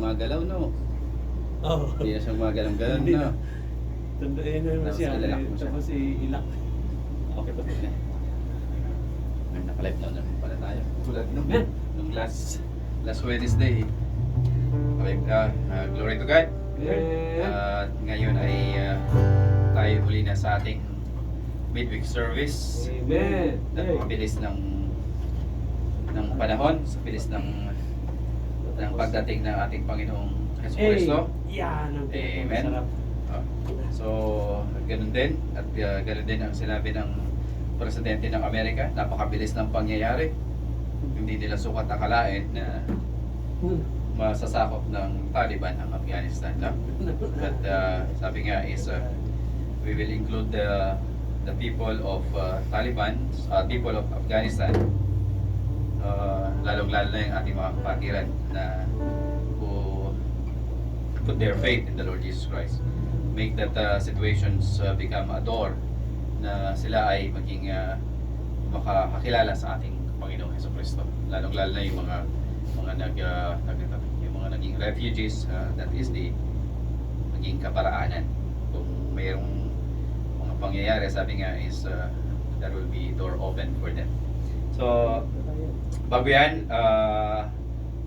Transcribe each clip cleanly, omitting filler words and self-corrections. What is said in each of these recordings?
gumagalaw, no? Oo. Hindi na siya gumagalaw-galaw, Hindi no? na. Tandain na naman Tapos siya. ilalak mo siya. Tapos ilak. Okay ba? Ay, naka-live na naman pala tayo. Tulad nung, Eh? nung last Wednesday. Okay, glory to God. At ngayon ay tayo uli na sa ating midweek service. Amen. Napakabilis ng panahon, sa bilis ng pagdating ng ating Panginoong Hesus Kristo. Yan ang Amen. pinakamasarap. So, ganun din. At ganun din ang sinabi ng Presidente ng Amerika. Napakabilis ng pangyayari. Hindi nila sukat akalain na masasakop ng Taliban ang Afghanistan. No? But sabi nga is we will include the people of Taliban, people of Afghanistan, lalong-lalo na yung ating mga kapatiran na who put their faith in the Lord Jesus Christ. Make that situations become a door na sila ay maging makakakilala sa ating Panginoong Hesus Kristo. Lalong-lalo na yung mga naging refugees, that is the maging kaparaanan. Kung mayroong mga pangyayari, sabi nga is there will be door open for them. So, bago yan,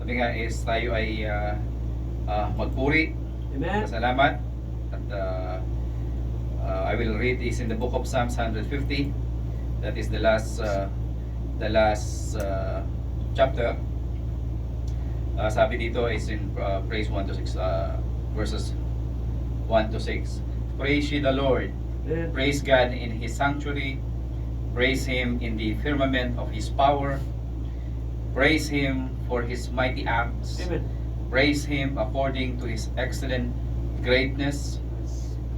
sabi nga is tayo ay magpuri, Amen. pasalamat, at I will read this in the book of Psalms 150. That is the last chapter. Sabi dito is in praise 1 to 6, verses 1 to 6. Praise ye the Lord. Praise God in His sanctuary. Praise Him in the firmament of His power. Praise Him for His mighty acts. Amen. Praise Him according to His excellent greatness.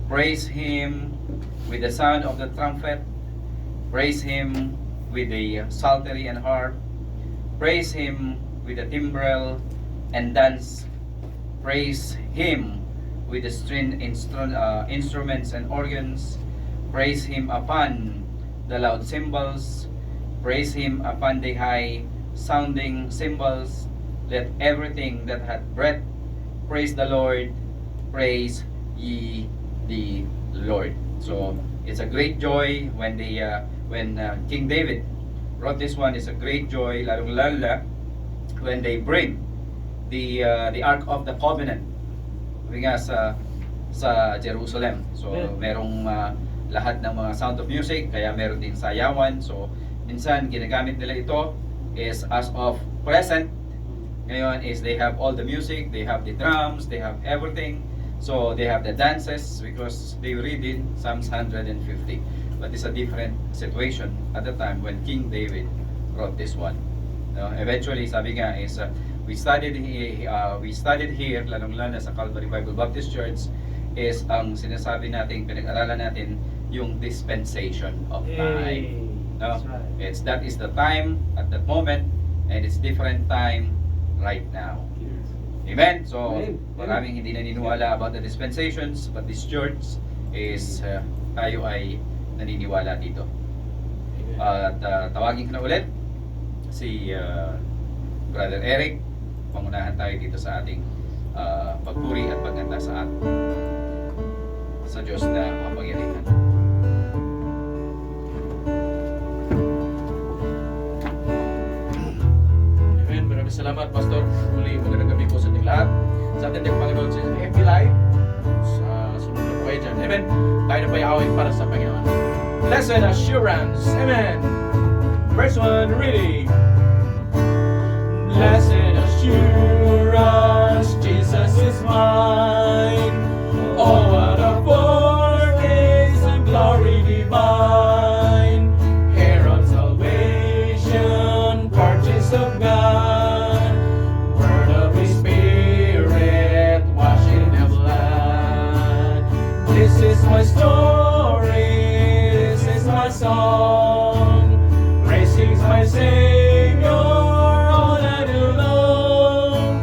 Praise Him with the sound of the trumpet. Praise Him with the psaltery and harp. Praise Him with the timbrel and dance. Praise Him with the string instruments and organs. Praise Him upon the loud cymbals. Praise Him upon the high sounding cymbals. Let everything that hath breath praise the Lord. Praise ye the Lord. So it's a great joy when King David wrote this one. It's a great joy, lalong-lalo when they bring the Ark of the Covenant nga sa Jerusalem. So merong lahat ng mga sound of music, kaya meron din sayawan. So minsan ginagamit nila ito is as of present. Ngayon is they have all the music, they have the drums, they have everything. So they have the dances because they read in Psalms 150. But it's a different situation at the time when King David wrote this one. Eventually, sabi nga is we studied here, lalong-lalo sa Calvary Bible Baptist Church, is ang sinasabi natin, pinag-aralan natin yung dispensation of time. No? Right. That is the time at that moment, and it's different time right now. Amen? So, maraming hindi naniniwala about the dispensations, but this church is tayo ay naniniwala dito. At tawagin ko na ulit si Brother Eric. Pangunahan tayo dito sa ating pagpuri at pagganda sa Diyos na makapangyarihan. Amen. Maraming salamat, Pastor. Muli, magandang gabi po sa ating lahat. Sa ating Panginoon sa FB Live. Sa sunod na po kayo dyan. Amen. Tayo na po awit para sa Panginoon. Blessed assurance. Amen. Verse 1, reading. Blessed assurance, Jesus is mine. Oh, what a foretaste of glory divine. Heir of salvation, purchase of God. Word of His Spirit, washed in the blood. This is my story, this is my song. Praising my Savior all night long.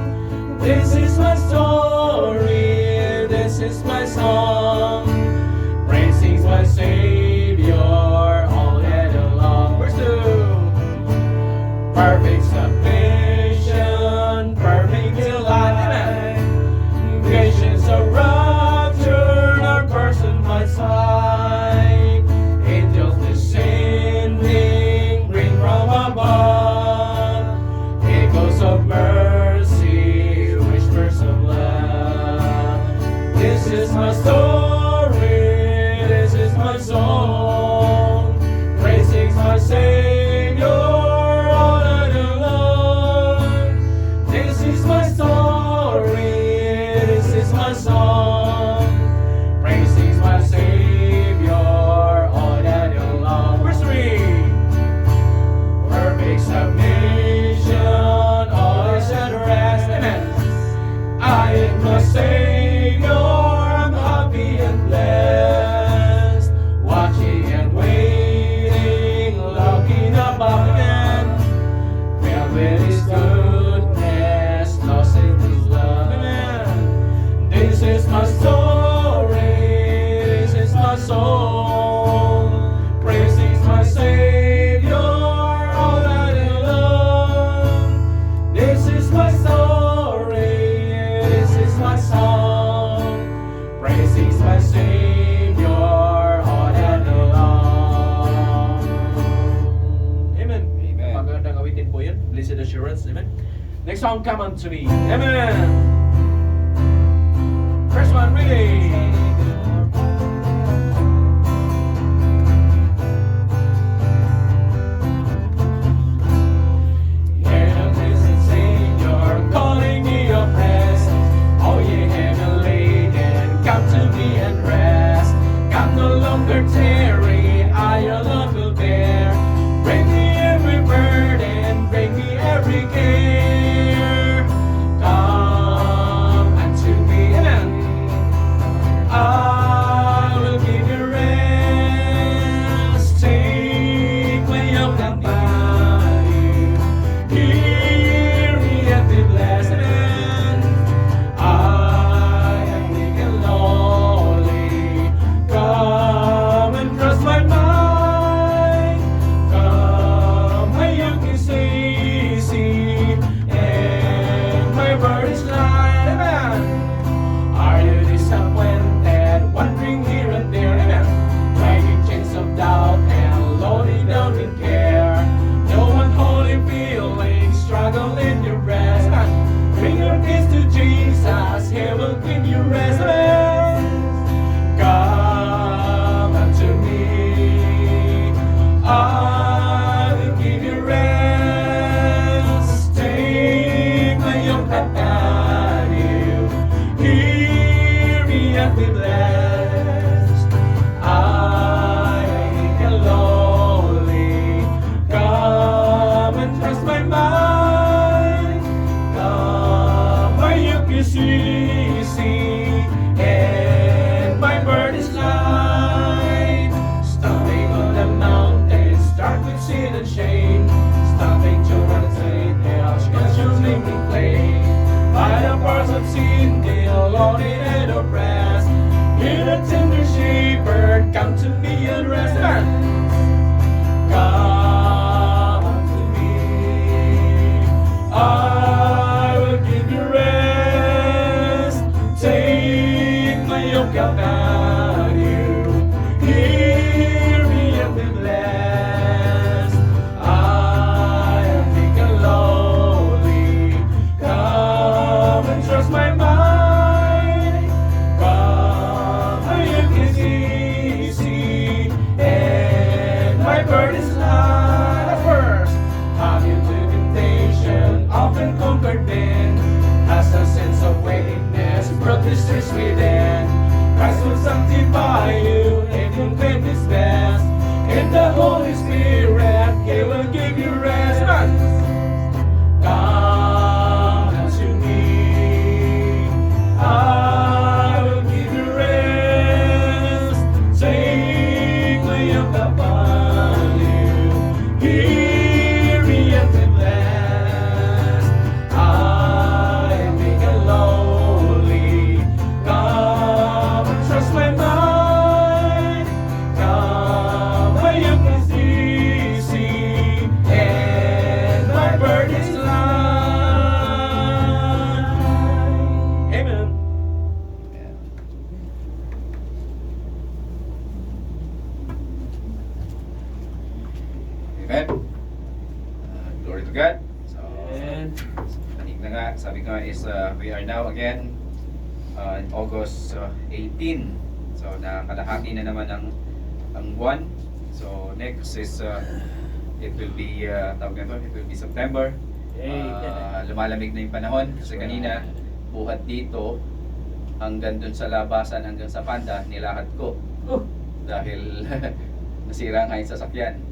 Amen. Blessed assurance. Amen. Next song, Come Unto Me. Amen. First one, ready. Hear the blessed Savior calling me your presence. Oh, ye heavy laden, come to me and rest. Come no longer tarry, I your love will bear. Bring me every burden, bring me every care. Come unto me, amen. I will give you rest. Take my yoke upon you. Hear me and be blessed, amen. I am weak and lowly. Come and trust my mind. Come, my yoke is easy and my burden is light, amen. Are you disappointed, wandering here and there, amen? Dragging chains of doubt and loading down with care. No unholy feelings, struggle in your breast, amen. Bring your case to Jesus, He will give you rest, amen. Come unto me, I will give you rest. Take my yoke upon you. Hear me and be blessed. I am weak and lowly. Come and trust my mind. Come, my yoke is easy and my burden is light. Stomping on the mountains, dark with sin and shame. Stomping to meditate, hell, consuming me flame. By the bars of sin, loaded and oppressed. Hear the tender shepherd, come to me and rest. Come unto me, I will give you rest. Take my yoke upon you. Hear me and be blessed. I am weak and lowly. Come and trust my mind. Come, my yoke is easy and my burden is light. At first, have you to temptation, often conquered then? Has a sense of weightiness brought distress within? Christ will sanctify you and will claim His best. In the Holy Spirit, He will give you rest. Come unto me, I will give you rest. Take my yoke upon you. Hear me and be blessed. I am weak and lowly. Come and trust my mind. Come, my yoke is easy and my burden is light. Amen. Amen. Glory to God. So, And kanina nga, sabi ko nga is we are now again in August 18. So, nakalahati na naman ang buwan. So, next is it will be tawag nito, it will be September. Lumalamig na yung panahon kasi kanina buhat dito hanggang dun sa labasan hanggang sa Panda nilakad ko dahil nasira nga yung sasakyan.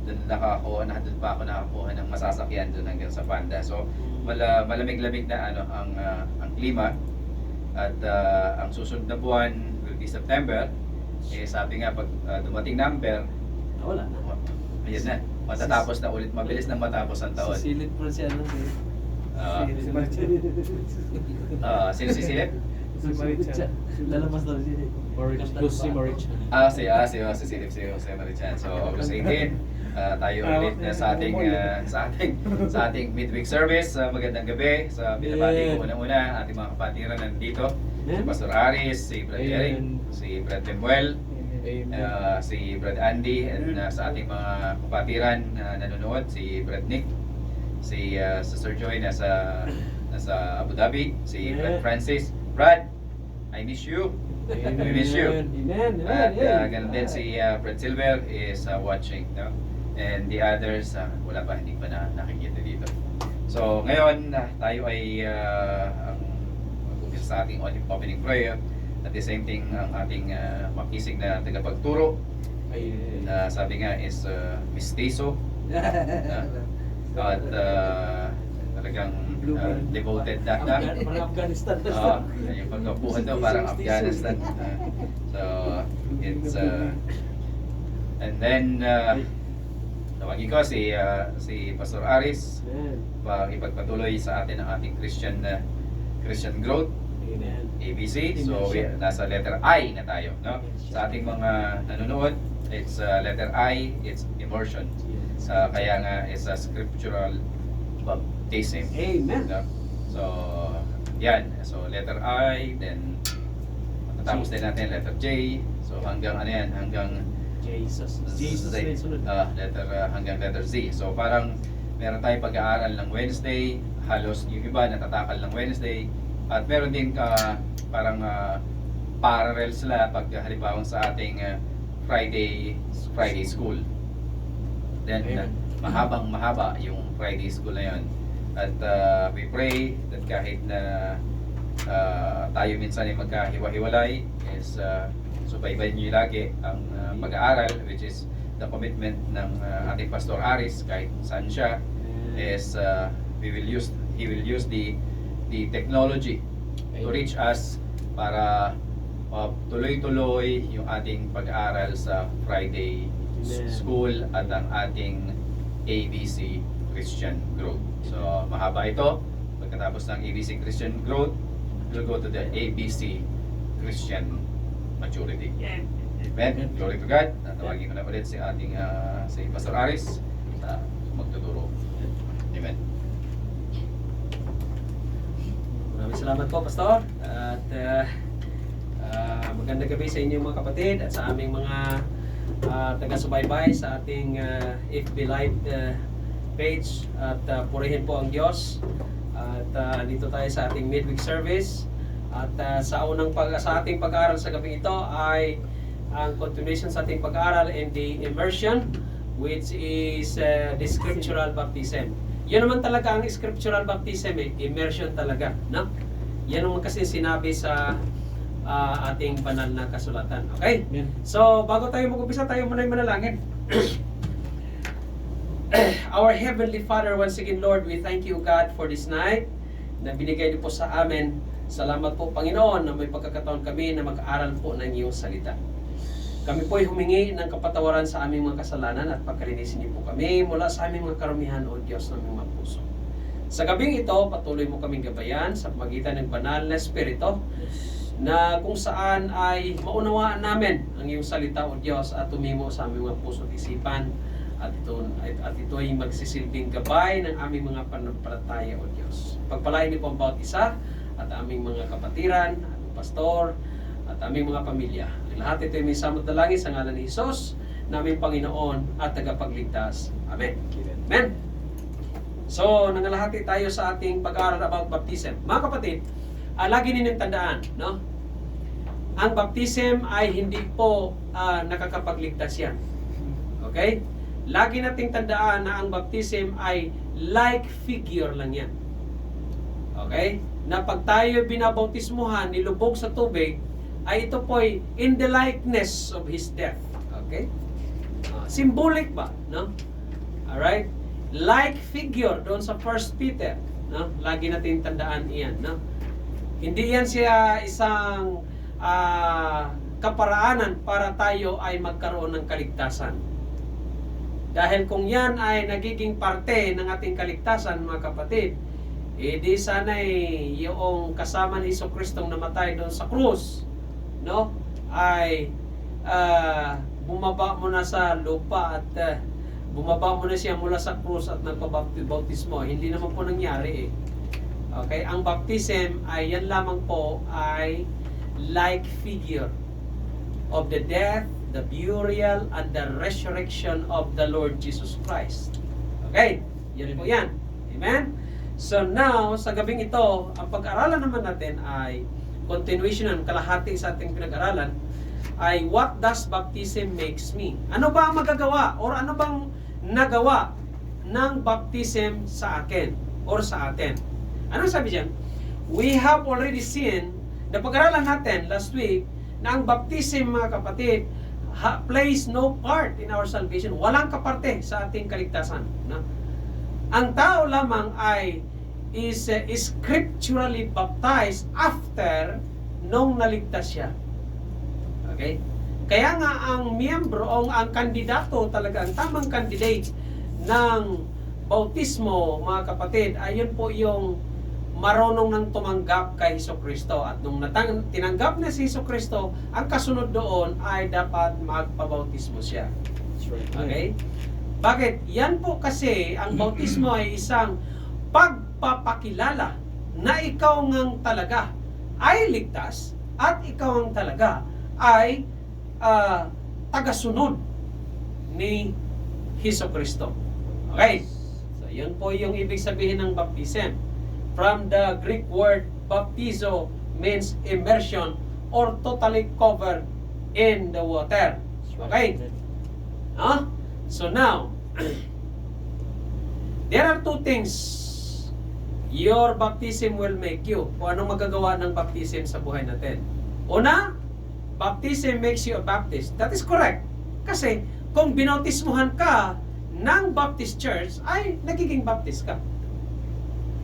Doon doon pa ako nakakuha ng masasakyan doon hanggang sa Panda. So malamig-lamig na ang klima at ang susunod na buwan will be September. Sabi nga pag dumating number, wala na. ayun na, matatapos na ulit, mabilis na matapos ang taon. Sisilip po siya Sino sisilip? Lalabas daw siya. Lucy Marichan. Si Silip, si Jose Marichan. So August 18, tayo ulit na sa ating midweek service. Magandang gabi. Sa binabati ko unang-una ating mga kapatiran nandito. Si Pastor Aris, si Brad Eric, si Brad Lemuel, si Brad Andy, and sa ating mga kapatiran na nanonood, si Brad Nick, Si Sister Joy nasa Abu Dhabi. Si Brad Yeah. Francis. Brad, I miss you. We miss you. Amen. At Amen. ganun din si Brad Silver is watching, no? And the others, wala pa, hindi pa na nakikita dito. So ngayon, tayo ay mag-umpisa sa ating opening prayer. At the same thing, ang ating makisig na tagapagturo, sabi nga is mistizo. At talagang devoted na. Parang Afghanistan. Yung pagkapuhan daw parang Afghanistan. So it's and then tawagin ko si Pastor Aris para ipagpatuloy sa atin ang ating Christian growth, Amen. ABC. So nasa letter I na tayo, no? Sa ating mga nanonood, it's letter I, it's immersion. Kaya nga is a scriptural baptism. Amen. No? So yan. So letter I, then matatapos din natin letter J. So hanggang ano yan, hanggang Jesus Z. na yung sunod. Hanggang letter Z. So parang meron tayong pag-aaral ng Wednesday, halos yung iba natatakal ng Wednesday, at meron din parang parallel sila pag halimbawa sa ating Friday school. Then mahaba yung Friday school na yun. At we pray that kahit na tayo minsan ay magkahiwa-hiwalay is subaybayin niyo lagi ang pag-aaral, which is the commitment ng ating Pastor Aris kahit saan siya, is he will use the technology to reach us para tuloy-tuloy yung ating pag-aaral sa Friday school at ang ating ABC Christian Growth. So mahaba ito. Pagkatapos ng ABC Christian Growth, we'll go to the ABC Christian Maturity. Amen. Glory to God. Tatawagin ko na ulit si ating si Pastor Aris na magtuturo. Amen. Maraming salamat po, Pastor. At magandang gabi sa inyong mga kapatid at sa aming mga taga-subaybay sa ating FB Live page. At purihin po ang Diyos. At dito tayo sa ating midweek service. At sa ating pag-aaral sa gabi ito ay ang continuation sa ating pag-aaral and the immersion, which is the scriptural baptism. Yan naman talaga ang scriptural baptism, immersion talaga, no? Yan naman kasi sinabi sa ating banal na kasulatan. Okay? Amen. So, bago tayo mag-umpisa, tayo muna yung manalangin. Our Heavenly Father, once again, Lord, we thank you, God, for this night na binigay niyo po sa amin. Salamat po, Panginoon, na may pagkakataon kami na mag-aaral po ng iyong salita. Kami po ay humingi ng kapatawaran sa aming mga kasalanan at pagkalinisin niyo po kami mula sa aming mga karumihan, O Diyos ng aming mga puso. Sa gabing ito, patuloy mo kaming gabayan sa pamagitan ng banal na Espiritu na kung saan ay maunawaan namin ang iyong salita, O Diyos, at tumimo sa aming mga puso at isipan, at ito ay magsisilbing gabay ng aming mga pananampalataya, O Diyos. Pagpalain niyo po ang bawat isa at aming mga kapatiran, aming pastor, at aming mga pamilya. Lahat ito ay may samot dalangin sa ngalan ni Jesus, naming Panginoon at tagapagligtas. Amen. Amen. So, nangalahati tayo sa ating pag-aaral about baptism. Mga kapatid, lagi ninyong tandaan, no? Ang baptism ay hindi po nakakapagligtas yan. Okay? Lagi nating tandaan na ang baptism ay like figure lang yan. Okay? Na pag tayo binabautismuhan, nilubog sa tubig, ay ito po ay in the likeness of His death. Okay? Symbolic ba? No? Alright? Like figure doon sa 1 Peter. No? Lagi natin tandaan iyan. No? Hindi yan siya isang kaparaanan para tayo ay magkaroon ng kaligtasan. Dahil kung yan ay nagiging parte ng ating kaligtasan, mga kapatid, di sana'y yung kasama ni Jesucristong namatay doon sa krus, no, ay bumaba mo na sa lupa at bumaba mo na siya mula sa krus at nagpabautismo. Hindi naman po nangyari Okay, ang baptism ay yan lamang po ay like figure of the death, the burial, and the resurrection of the Lord Jesus Christ. Okay, yan po yan. Amen? So now, sa gabing ito, ang pag-aralan naman natin ay continuation ng kalahati sa ating pinag-aralan ay what does baptism makes me? Ano ba ang magagawa or ano bang nagawa ng baptism sa akin or sa atin? Ano sabi diyan? We have already seen, na pag-aralan natin last week, na ang baptism, mga kapatid, plays no part in our salvation. Walang kaparte sa ating kaligtasan. No? Ang tao lamang is scripturally baptized after nung naligtas siya. Okay? Kaya nga ang miyembro o ang kandidato talaga, ang tamang candidate ng bautismo, mga kapatid, ayun po yung marunong nang tumanggap kay Hesukristo. At nung tinanggap na si Hesukristo, ang kasunod doon ay dapat magpabautismo siya. Okay? Bakit? Yan po kasi, ang bautismo ay isang pagpapakilala na ikaw ngang talaga ay ligtas at ikaw ang talaga ay tagasunod ni Hesukristo. Okay? So, yun po yung ibig sabihin ng baptism. From the Greek word baptizo means immersion or totally covered in the water. Okay? So now, there are two things your baptism will make you. Kung anong magagawa ng baptism sa buhay natin. Una, baptism makes you a Baptist. That is correct. Kasi kung binautismuhan ka ng Baptist Church, ay nagiging Baptist ka.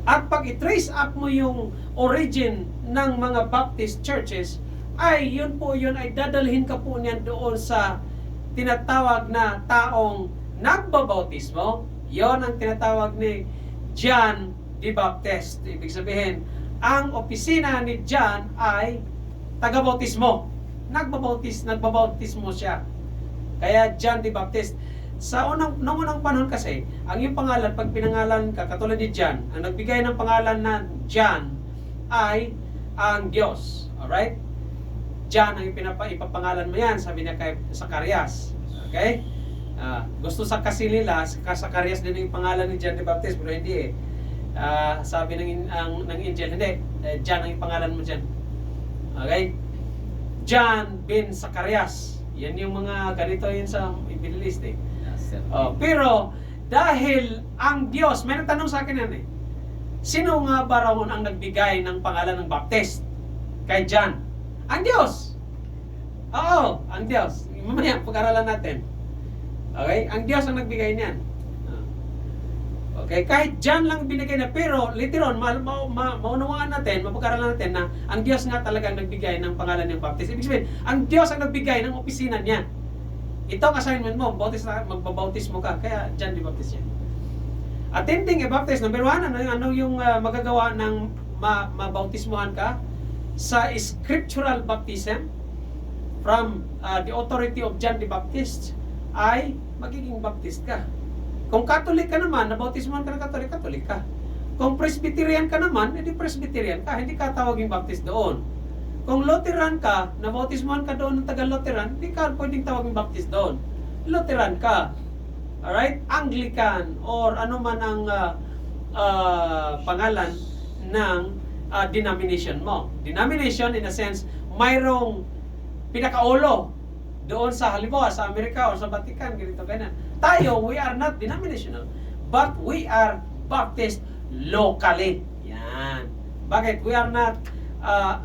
At pag i-trace up mo yung origin ng mga Baptist churches, ay yun ay dadalhin ka po niyan doon sa tinatawag na taong nagbabautismo. Yon ang tinatawag ni John the Baptist. Ibig sabihin, ang opisina ni John ay taga-bautismo. Nagbabautismo siya. Kaya John the Baptist. Noong unang panahon kasi, ang iyong pangalan, pag pinangalan ka, katulad ni John, ang nagbigay ng pangalan na John ay ang Diyos. Alright? John ang ipapangalan mo yan, sabi niya kay Zacarias. Okay? Gusto sa kasi nila, Zacarias din yung pangalan ni John the Baptist, pero hindi eh. Sabi ng angel, hindi, John ang pangalan mo dyan. Okay? John bin Zacarias. Yan yung mga ganito yun sa Bibilist eh. Pero dahil ang Diyos, may nagtanong sa akin yan eh, sino nga ba raw ang nagbigay ng pangalan ng Baptist kay John? Ang Diyos! Oo, ang Diyos. Mamaya, pag-aralan natin. Okay? Ang Diyos ang nagbigay niyan. Okay? Kahit John lang binigay na, pero later on, maunawaan natin, mapag-aralan natin na ang Diyos nga talagang nagbigay ng pangalan ng Baptist. Ibig sabihin, ang Diyos ang nagbigay ng opisina niya. Ito ang assignment mo, magbabautismo ka, kaya John the Baptist yan. Attending a baptist, number one, ano yung magagawa ng mabautismohan ka? Sa scriptural baptism, from the authority of John the Baptist, ay magiging Baptist ka. Kung Catholic ka naman, nabautismohan ka ng Catholic, Catholic ka. Kung Presbyterian ka naman, edi Presbyterian ka, hindi ka tawaging Baptist doon. Kung Lutheran ka, nabautismohan ka doon ng taga-Lutheran, hindi ka pwedeng tawaging Baptist doon. Lutheran ka. Alright? Anglican or ano man ang pangalan ng denomination mo. Denomination in a sense, mayroong pinakaulo doon sa halimbawa sa Amerika o sa Vatican, ganito ganyan. Tayo, we are not denominational, but we are Baptist locally. Yan. Bakit? We are not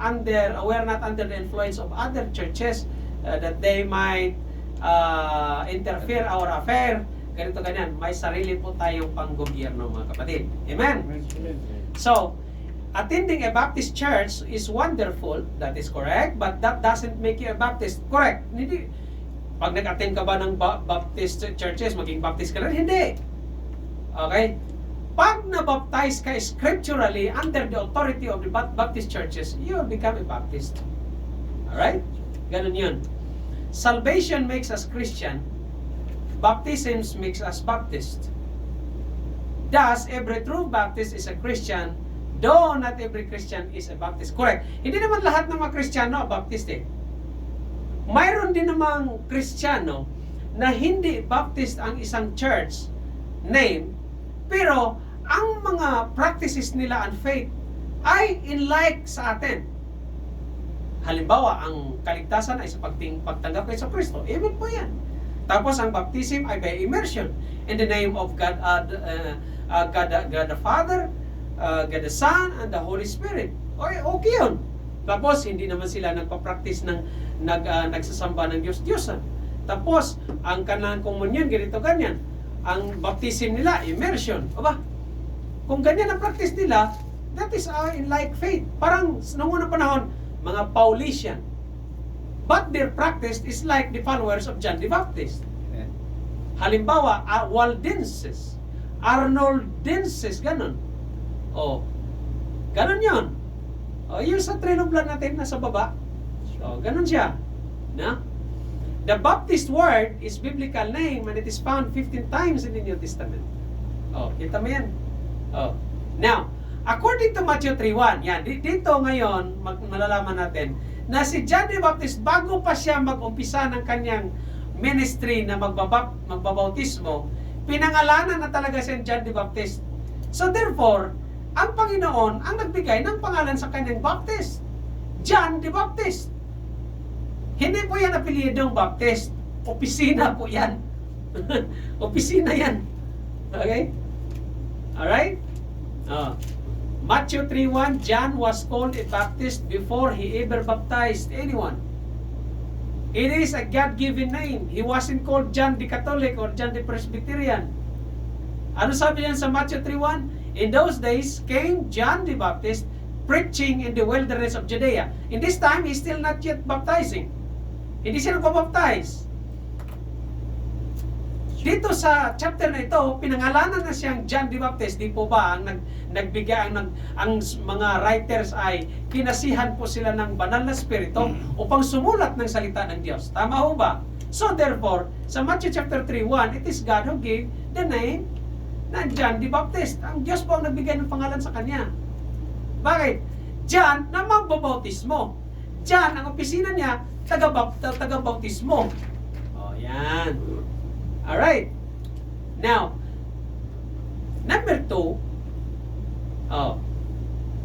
under the influence of other churches that they might interfere our affair. Ganito ganyan. May sarili po tayong panggobyerno, mga kapatid. Amen? So, attending a Baptist church is wonderful. That is correct. But that doesn't make you a Baptist. Correct. Hindi. Pag nag-attend ka ba ng Baptist churches, maging Baptist ka rin? Hindi. Okay? Pag na-baptize ka scripturally under the authority of the Baptist churches, you will become a Baptist. Alright? Ganun yun. Salvation makes us Christian. Baptisms makes us Baptist. Thus, every true Baptist is a Christian, though not every Christian is a Baptist. Correct. Hindi naman lahat ng mga Kristiyano Baptist eh. Mayroon din namang Kristiyano na hindi Baptist ang isang church name, pero ang mga practices nila and faith ay in like sa atin. Halimbawa, ang kaligtasan ay sa pagtanggap kay Kristo. Amen po yan. Tapos ang baptism ay by immersion in the name of God, God the Father, God the Son, and the Holy Spirit. Okay yun. Tapos hindi naman sila nagpa-practice ng nagsasamba ng Diyos-Diyosan. Tapos ang kanilang komunyon ganito ganyan. Ang baptism nila immersion. Aba, kung ganyan ang practice nila, that is in like faith. Parang noong unang panahon, mga Paulician. But their practice is like the followers of John the Baptist. Halimbawa, Waldenses, Arnoldenses, ganun. Ganun yun. Yung sa trail of blood natin nasa baba. Ganun siya. Na? The Baptist word is biblical name and it is found 15 times in the New Testament. Kita mo yan. Now, according to Matthew 3:1, yan, dito ngayon, malalaman natin, na si John the Baptist, bago pa siya mag-umpisa ng kanyang ministry na magbabautismo, pinangalanan na talaga si John the Baptist. So therefore, ang Panginoon ang nagbigay ng pangalan sa kanyang Baptist, John the Baptist. Hindi po yan apelyidong Baptist. Opisina po yan. Opisina yan. Okay? Alright? Matthew 3:1, John was called a Baptist before he ever baptized anyone. It is a God-given name. He wasn't called John the Catholic or John the Presbyterian. Ano sabi niyan sa Matthew 3:1? In those days came John the Baptist preaching in the wilderness of Judea. In this time, he's still not yet baptizing. Hindi siya nagpabaptize. Dito sa chapter na ito, pinangalanan na siyang John the Baptist. Di po ba ang nagbigay ang mga writers ay kinasihan po sila ng banal na spirito upang sumulat ng salita ng Diyos. Tama ho ba? So therefore, sa Matthew chapter 3:1, it is God who gave the name na John the Baptist. Ang Diyos po ang nagbigay ng pangalan sa kanya. Bakit? John na magbabautismo. John, ang opisina niya, taga-bautismo. Yan. Alright. Now, number 2,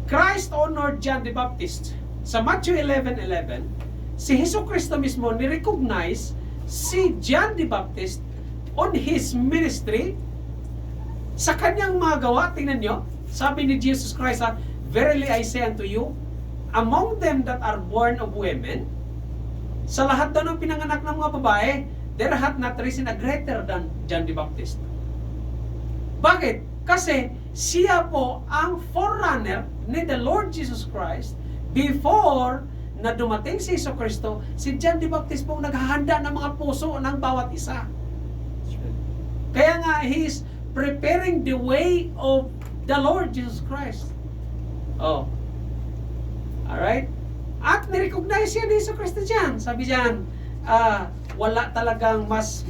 Christ honored John the Baptist. Sa Matthew 11:11, si Jesucristo mismo ni-recognize si John the Baptist on his ministry sa kanyang mga gawa. Tingnan nyo, sabi ni Jesus Christ, verily I say unto you, among them that are born of women, sa lahat daw ng pinanganak ng mga babae, there hath not risen a greater than John the Baptist. Bakit? Kasi siya po ang forerunner ni the Lord Jesus Christ before na dumating si Jesucristo. Si John the Baptist po naghahanda ng mga puso ng bawat isa. Kaya nga, he is preparing the way of the Lord Jesus Christ. Alright? At nirecognize siya ni Jesucristo dyan. Sabi dyan, wala talagang mas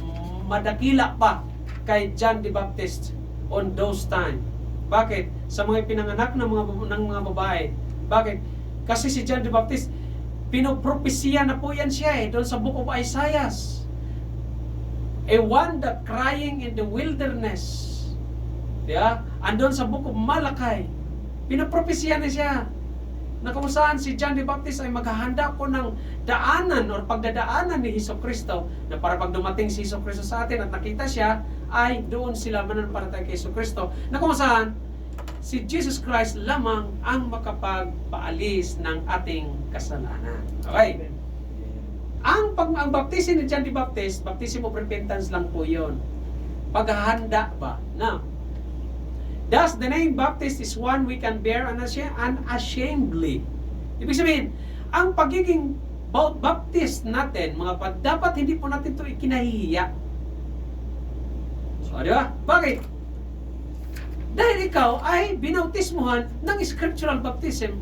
madakila pa kay John the Baptist on those time. Bakit? Sa mga pinanganak ng mga babae. Bakit? Kasi si John the Baptist, pinopropesya na po yan siya doon sa Book of Isaiah. A one that crying in the wilderness. Yeah? Andun sa Book of Malachi. Pinopropesya na siya na kung saan si John the Baptist ay maghahanda po ng daanan o pagdadaanan ni Jesucristo, na para pag dumating si Jesucristo sa atin at nakita siya, ay doon sila mananampalataya kay Jesucristo, na kung saan si Jesus Christ lamang ang makapagpaalis ng ating kasalanan. Okay? Ang baptism ni John the Baptist, baptism of repentance lang po yun. Paghahanda ba? Now, thus, the name Baptist is one we can bear unashamedly. Ibig sabihin, ang pagiging Baptist natin, dapat hindi po natin ito ikinahihiya. So, di ba? Bakit? Dahil ikaw ay binautismuhan ng scriptural baptism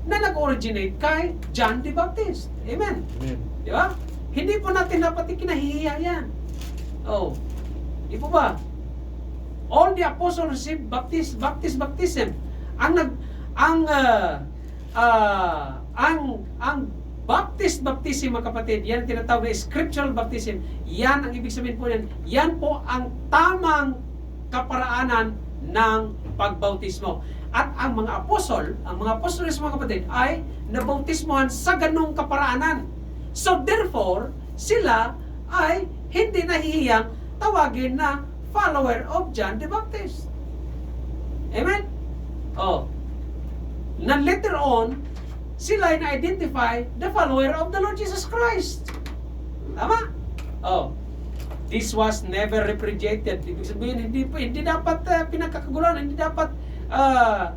na nag-originate kay John the Baptist. Amen? Amen. Di ba? Hindi po natin dapat ikinahihiya yan. Di po ba? All the apostles received baptism. Ang Baptist baptism, mga kapatid, yan tinatawag na scriptural baptism. Yan ang ibig sabihin po yan. Yan po ang tamang kaparaanan ng pagbautismo. At ang mga apostoles mga kapatid, ay nabautismohan sa ganung kaparaanan. So therefore, sila ay hindi nahihiyang tawagin na follower of John the Baptist. Amen? Oh. Na later on, sila ay na-identify the follower of the Lord Jesus Christ. Tama? Oh. This was never repudiated. Ibig sabihin, hindi dapat pinagkakagulan, hindi dapat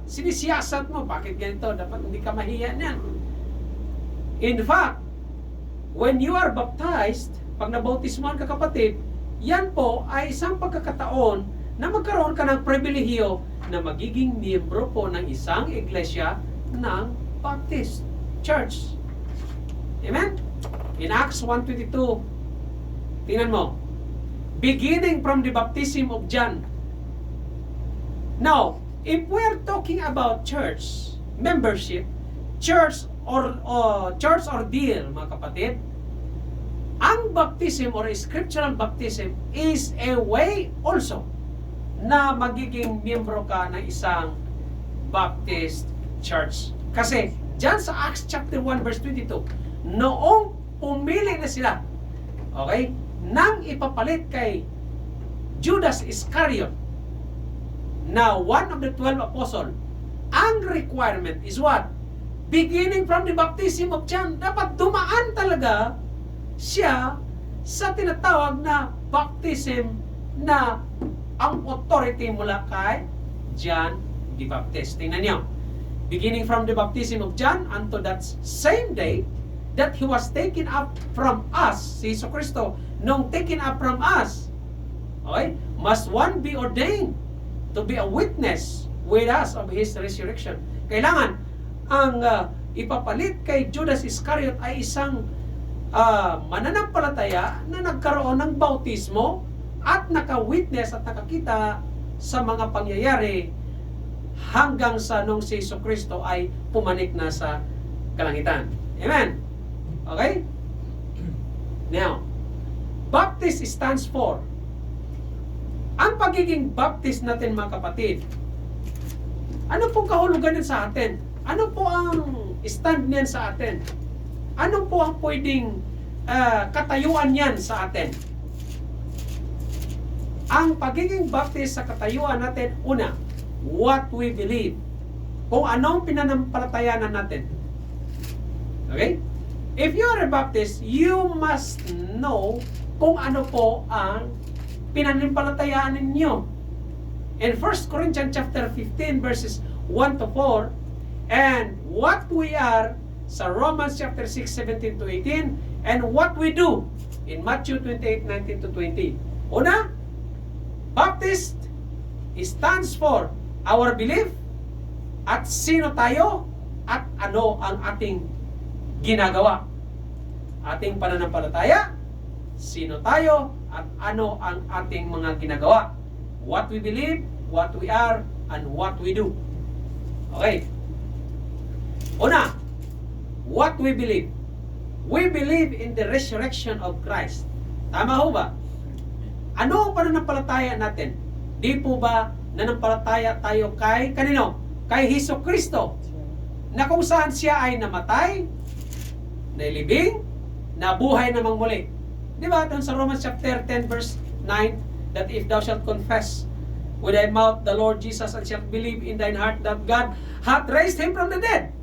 sinisiyasat mo. Bakit ganito? Dapat hindi ka mahiya niyan. In fact, when you are baptized, pag nabautismohan ka kapatid, yan po ay isang pagkakataon na magkaroon ka ng pribilehiyo na magiging miyembro po ng isang iglesia ng Baptist Church. Amen? In Acts 1:22, tingnan mo, beginning from the baptism of John. Now, if we're talking about church membership, church ordeal, mga kapatid, ang baptism or scriptural baptism is a way also na magiging miyembro ka ng isang Baptist church. Kasi dyan sa Acts chapter 1 verse 22, noong pumili na sila, okay, nang ipapalit kay Judas Iscariot na one of the 12 apostles, ang requirement is what? Beginning from the baptism of John. Dapat dumaan talaga siya sa tinatawag na baptism na ang authority mula kay John the Baptist. Tingnan niyo. Beginning from the baptism of John unto that same day that he was taken up from us, si Jesu Cristo, nung taken up from us, okay, must one be ordained to be a witness with us of his resurrection. Kailangan ang ipapalit kay Judas Iscariot ay isang mananampalataya na nagkaroon ng bautismo at naka-witness at nakakita sa mga pangyayari hanggang sa nung si Jesu Cristo ay pumanik na sa kalangitan. Amen? Okay? Now, Baptist stands for, ang pagiging Baptist natin mga kapatid, ano pong kahulugan yan sa atin? Ano po ang stand niyan sa atin? Ano po ang pwedeng katayuan niyan sa atin? Ang pagiging Baptist sa katayuan natin, una, what we believe. Kung anong pinanampalatayanan natin. Okay? If you are a Baptist, you must know kung ano po ang pinanampalatayaan ninyo. In 1 Corinthians chapter 15 verses 1 to 4, and what we are sa Romans chapter 6, 17 to 18, and what we do in Matthew 28, 19 to 20. Una, Baptist stands for our belief at sino tayo at ano ang ating ginagawa. Ating pananampalataya, sino tayo at ano ang ating mga ginagawa. What we believe, what we are, and what we do. Okay. Una, what we believe. We believe in the resurrection of Christ. Tama ho ba? Ano ang pananampalataya natin? Di po ba nanampalataya tayo kay kanino? Kay Hesus Kristo. Na kung saan siya ay namatay, nailibing, nabuhay namang muli. Di ba? Doon sa Romans chapter 10 verse 9, that if thou shalt confess with thy mouth the Lord Jesus and shalt believe in thine heart that God hath raised him from the dead,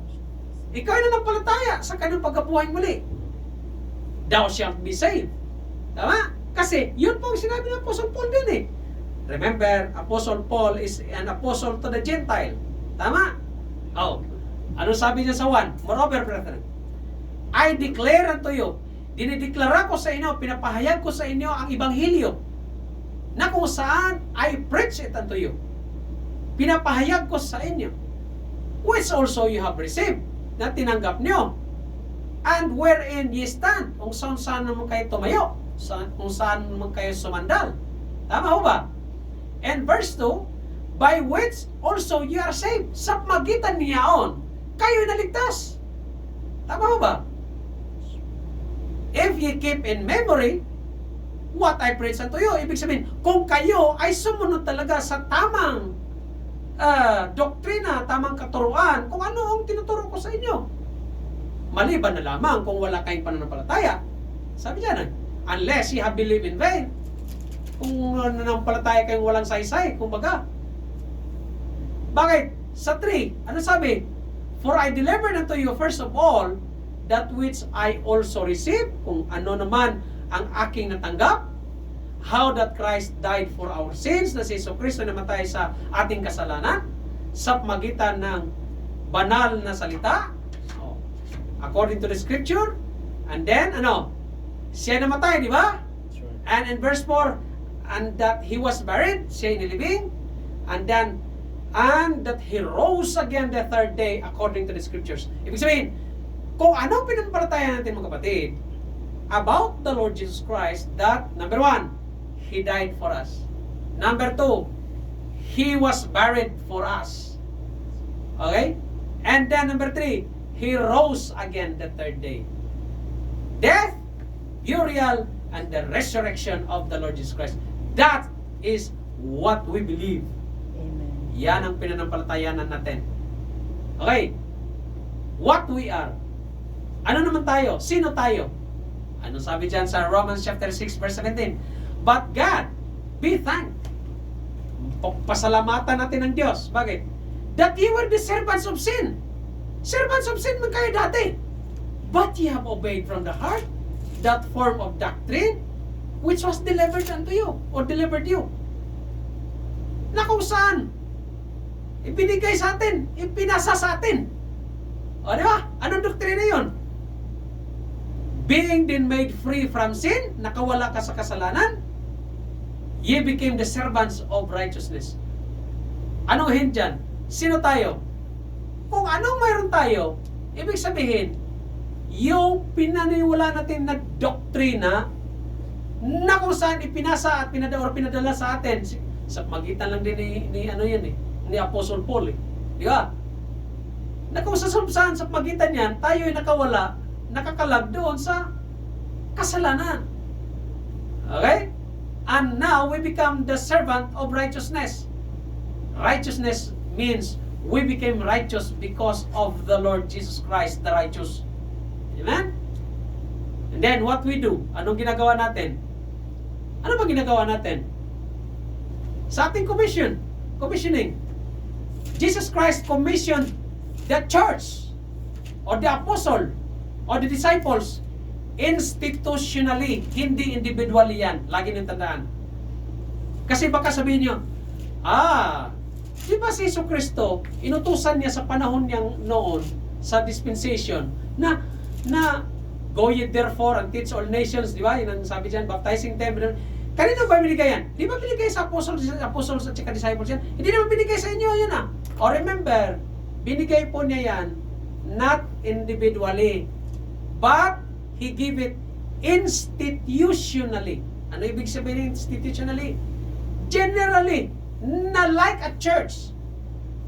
ikaw ay nanampalataya sa kanyang pagkabuhay muli, thou shalt be saved. Tama? Kasi yun po ang sinabi ng Apostle Paul din eh. Remember, Apostle Paul is an apostle to the Gentile. Tama? Oh. Ano sabi niya sa 1? Moreover, brethren, I declare unto you, dinideklara ko sa inyo, pinapahayag ko sa inyo ang Ebanghelyo na kung saan I preach it unto you. Pinapahayag ko sa inyo, which also you have received, na tinanggap nyo, and wherein ye stand, kung saan naman kayo tumayo, kung saan naman kayo sumandal. Tama ho ba? And verse 2, by which also you are saved. Sa magitan niyaon, kayo'y naligtas. Tama ho ba? If ye keep in memory what I preach unto you, ibig sabihin, kung kayo ay sumunod talaga sa tamang doktrina, tamang katuruan, kung ano ang tinuturo ko sa inyo. Maliban na lamang kung wala kayong pananampalataya. Sabi dyan, unless you have believed in vain. Kung nanampalataya kayong walang saysay, kumbaga. Bakit? Sa 3, ano sabi? For I delivered unto you first of all that which I also received, kung ano naman ang aking natanggap, how that Christ died for our sins, na si Jesucristo namatay sa ating kasalanan, sa pamagitan ng banal na salita, according to the scripture, and then, siya namatay, di ba? That's right. And in verse 4, and that he was buried, siya inilibing, and that he rose again the third day according to the scriptures. Ibig sabihin, kung anong pinampalataya natin mga kapatid about the Lord Jesus Christ, that number 1, He died for us. Number 2, He was buried for us. Okay? And then number 3, He rose again the third day. Death, burial, and the resurrection of the Lord Jesus Christ. That is what we believe. Amen. Yan ang pinanampalatayanan natin. Okay. What we are. Ano naman tayo? Sino tayo? Ano sabi dyan sa Romans chapter 6 verse 17? But God, be thanked. Pasalamatan natin ng Diyos. Bakit? That you were the servants of sin. Servants of sin man kayo dati. But ye have obeyed from the heart that form of doctrine which was delivered unto you, or delivered you. Na kung saan ibinigay sa atin, ipinasa sa atin. O di ba? Anong doktrina yun? Being then made free from sin, nakawala ka sa kasalanan, ye became the servants of righteousness. Anong hint dyan? Sino tayo? Kung anong mayroon tayo, ibig sabihin, yung pinaniwala natin na doktrina na kung saan ipinasa at pinadala sa atin sa magitan lang din ni Apostle Paul di ba? Na kung saan sa magitan yan tayo ay nakakalag doon sa kasalanan. Okay? And now we become the servant of righteousness. Righteousness means we became righteous because of the Lord Jesus Christ, the righteous. Amen? And then what we do? Anong ginagawa natin? Ano ba ginagawa natin? Sa ating commissioning. Jesus Christ commissioned the church or the apostle or the disciples institutionally, hindi individually yan. Lagi niyong tandaan. Kasi baka sabihin niyo, di ba si Jesucristo, inutusan niya sa panahon niyang noon, sa dispensation, na go ye therefore and teach all nations, di ba? Yun ang sabi dyan, baptizing them. Kanino ba binigay yan? Di ba binigay sa apostles at saka disciples yan? Hindi naman binigay sa inyo yan O remember, binigay po niya yan not individually, but He gave it institutionally. Ano ibig sabihin institutionally? Generally, na like a church.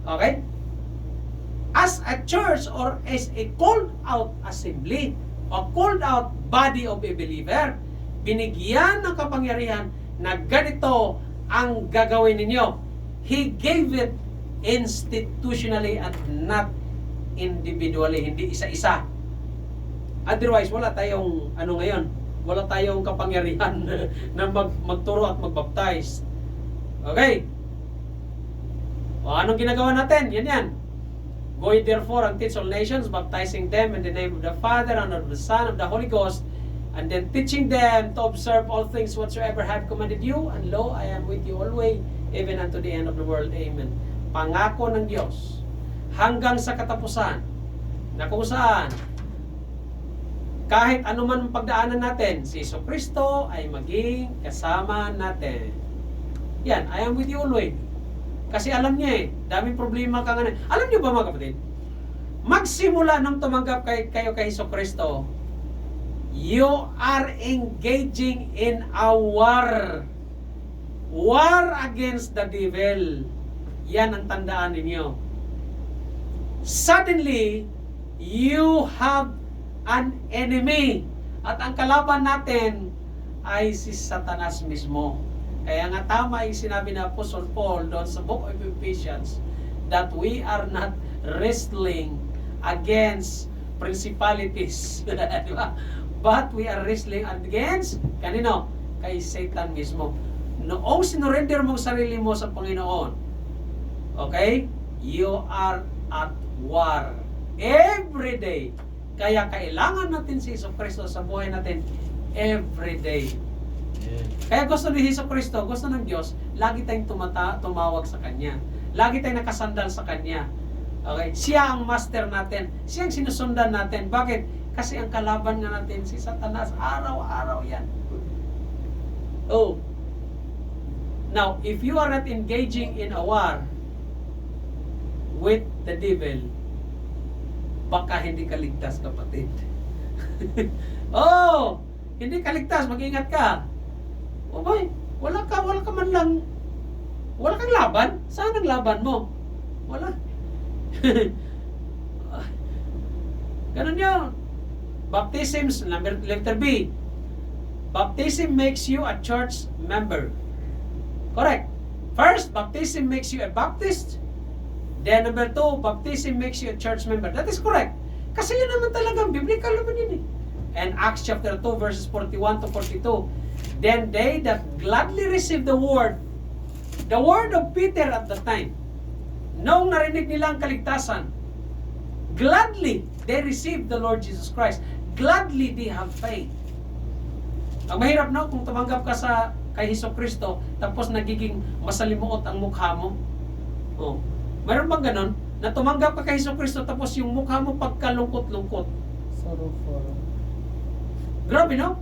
Okay? As a church or as a called out assembly or called out body of a believer, binigyan ng kapangyarihan na ganito ang gagawin ninyo. He gave it institutionally at not individually, hindi isa-isa. Otherwise, wala tayong wala tayong kapangyarihan na magturo at magbaptize. Okay? O anong ginagawa natin? Yan. Go ye therefore and teach all nations, baptizing them in the name of the Father and of the Son and of the Holy Ghost, and then teaching them to observe all things whatsoever I have commanded you, and lo, I am with you always, even unto the end of the world. Amen. Pangako ng Diyos hanggang sa katapusan, na kung saan kahit anuman pagdaanan natin, si Jesucristo ay maging kasama natin. Yan, I am with you always. Kasi alam niya daming problema ka nga. Alam niyo ba mga kapatid? Magsimula nung tumanggap kayo kay Jesucristo, you are engaging in a war against the devil. Yan ang tandaan ninyo. Suddenly, you have an enemy. At ang kalaban natin ay si Satanas mismo. Kaya nga tama yung sinabi na Apostle Paul doon sa book of Ephesians that we are not wrestling against principalities. Di ba? But we are wrestling against, kanino? Kay Satan mismo. Noong sinurrender mo ang sarili mo sa Panginoon, okay? You are at war every day. Kaya kailangan natin si Jesucristo sa buhay natin every day. Kaya gusto ni Jesucristo, gusto ng Diyos, lagi tayong tumawag sa Kanya. Lagi tayong nakasandal sa Kanya. Okay? Siya ang master natin. Siya ang sinusundan natin. Bakit? Kasi ang kalaban nga natin, si Satanas, araw-araw yan. Oh. Now, if you are not engaging in a war with the devil, baka hindi ka ligtas, kapatid. Oh! Hindi ka ligtas, mag-ingat ka. Oh boy, wala kang laban. Saan ang laban mo? Wala. Ganun yun. Baptism, letter B. Baptism makes you a church member. Correct. First, baptism makes you a Baptist. Then number 2, baptism makes you a church member. That is correct. Kasi yun naman talagang biblical naman yun eh. And Acts chapter 2 verses 41 to 42. Then they that gladly received the word of Peter at the time, noong narinig nila ang kaligtasan, gladly they received the Lord Jesus Christ. Gladly they have faith. Ang mahirap na kung tumanggap ka kay Jesucristo, tapos nagiging masalimuot ang mukha mo. Oh. Mayroon bang ganon? Na tumanggap ka kay Jesucristo, tapos yung mukha mo pagkalungkot-lungkot. Sorrowful. Grabe, no?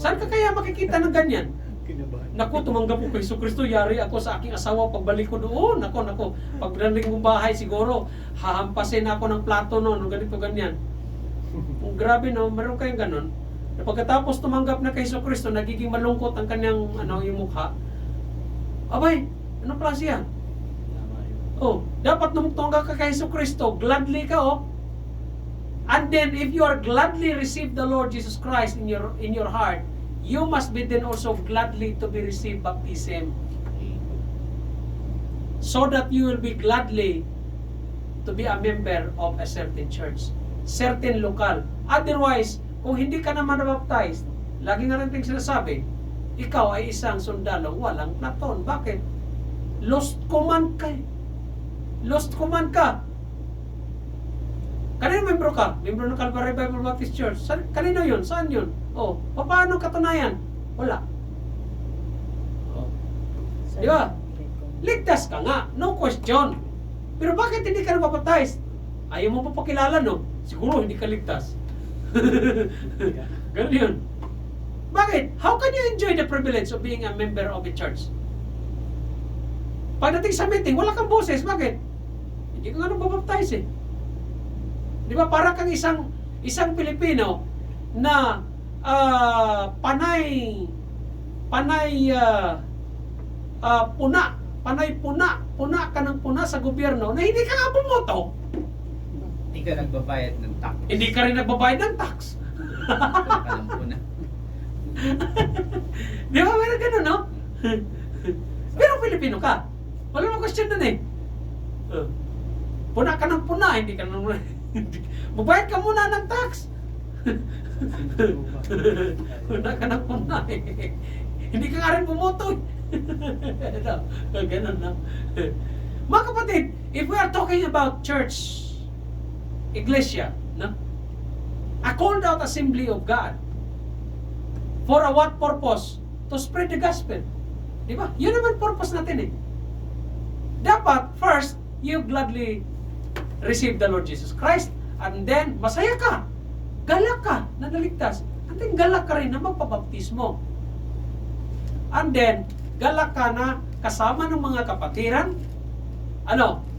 Saan ka kaya makikita ng ganyan? Kinabahan. Naku, tumanggap ko kay Jesucristo, yari ako sa aking asawa pagbalik ko doon. Naku, pagdating mong bahay siguro, hahampasin ako ng plato noon, ganito, ganyan. Grabe, no? Meron kayong ganon. Na pagkatapos tumanggap na kay Jesucristo, nagiging malungkot ang kanyang, yung mukha. Abay, anong klase yan? Oh, dapat nung tumanggap ka kay Jesucristo, gladly ka, oh. And then, if you are gladly receive the Lord Jesus Christ in your heart, you must be then also gladly to be received baptism. So that you will be gladly to be a member of a certain church, certain local. Otherwise, kung hindi ka naman na-baptized, lagi nga rin sinasabi, ikaw ay isang sundalong walang naton. Bakit? Lost command ka. Lost command ka. Kanino membro ka? Membro ng Calvary Bible Baptist Church. Kanino yun? Saan yun? Oh, paano katunayan? Wala. Oh. Di ba? Ligtas ka nga. No question. Pero bakit hindi ka nabapatize? Ayaw mo pa pakilala, no? Siguro hindi ka ligtas. Ganun yun. Bakit? How can you enjoy the privilege of being a member of a church? Pagdating sa meeting, wala kang boses. Bakit? Hindi ka nga nabapatize eh. Di ba? Para kang isang Pilipino na panay puna ka ng puna sa gobyerno na hindi ka nga bumoto. Hindi ka nagbabayad ng tax. Hindi ka rin nagbabayad ng tax. Alam ko na. Di ba? Meron ganun, no? Pero Pilipino ka. Wala mo question dun eh. Puna ka ng puna, hindi ka nang... Magbayad ka muna ng tax. Puna ka ng puna eh. Hindi ka nga rin bumoto. Ganun na. Mga kapatid, if we are talking about church, iglesia, no? A called out assembly of God, for a what purpose? To spread the gospel. Di ba? Yun naman purpose natin eh. Dapat, first, you gladly receive the Lord Jesus Christ, and then, masaya ka. Galak ka na naligtas. And then, galak ka rin na magpabaptismo. And then, galak ka na kasama ng mga kapatiran.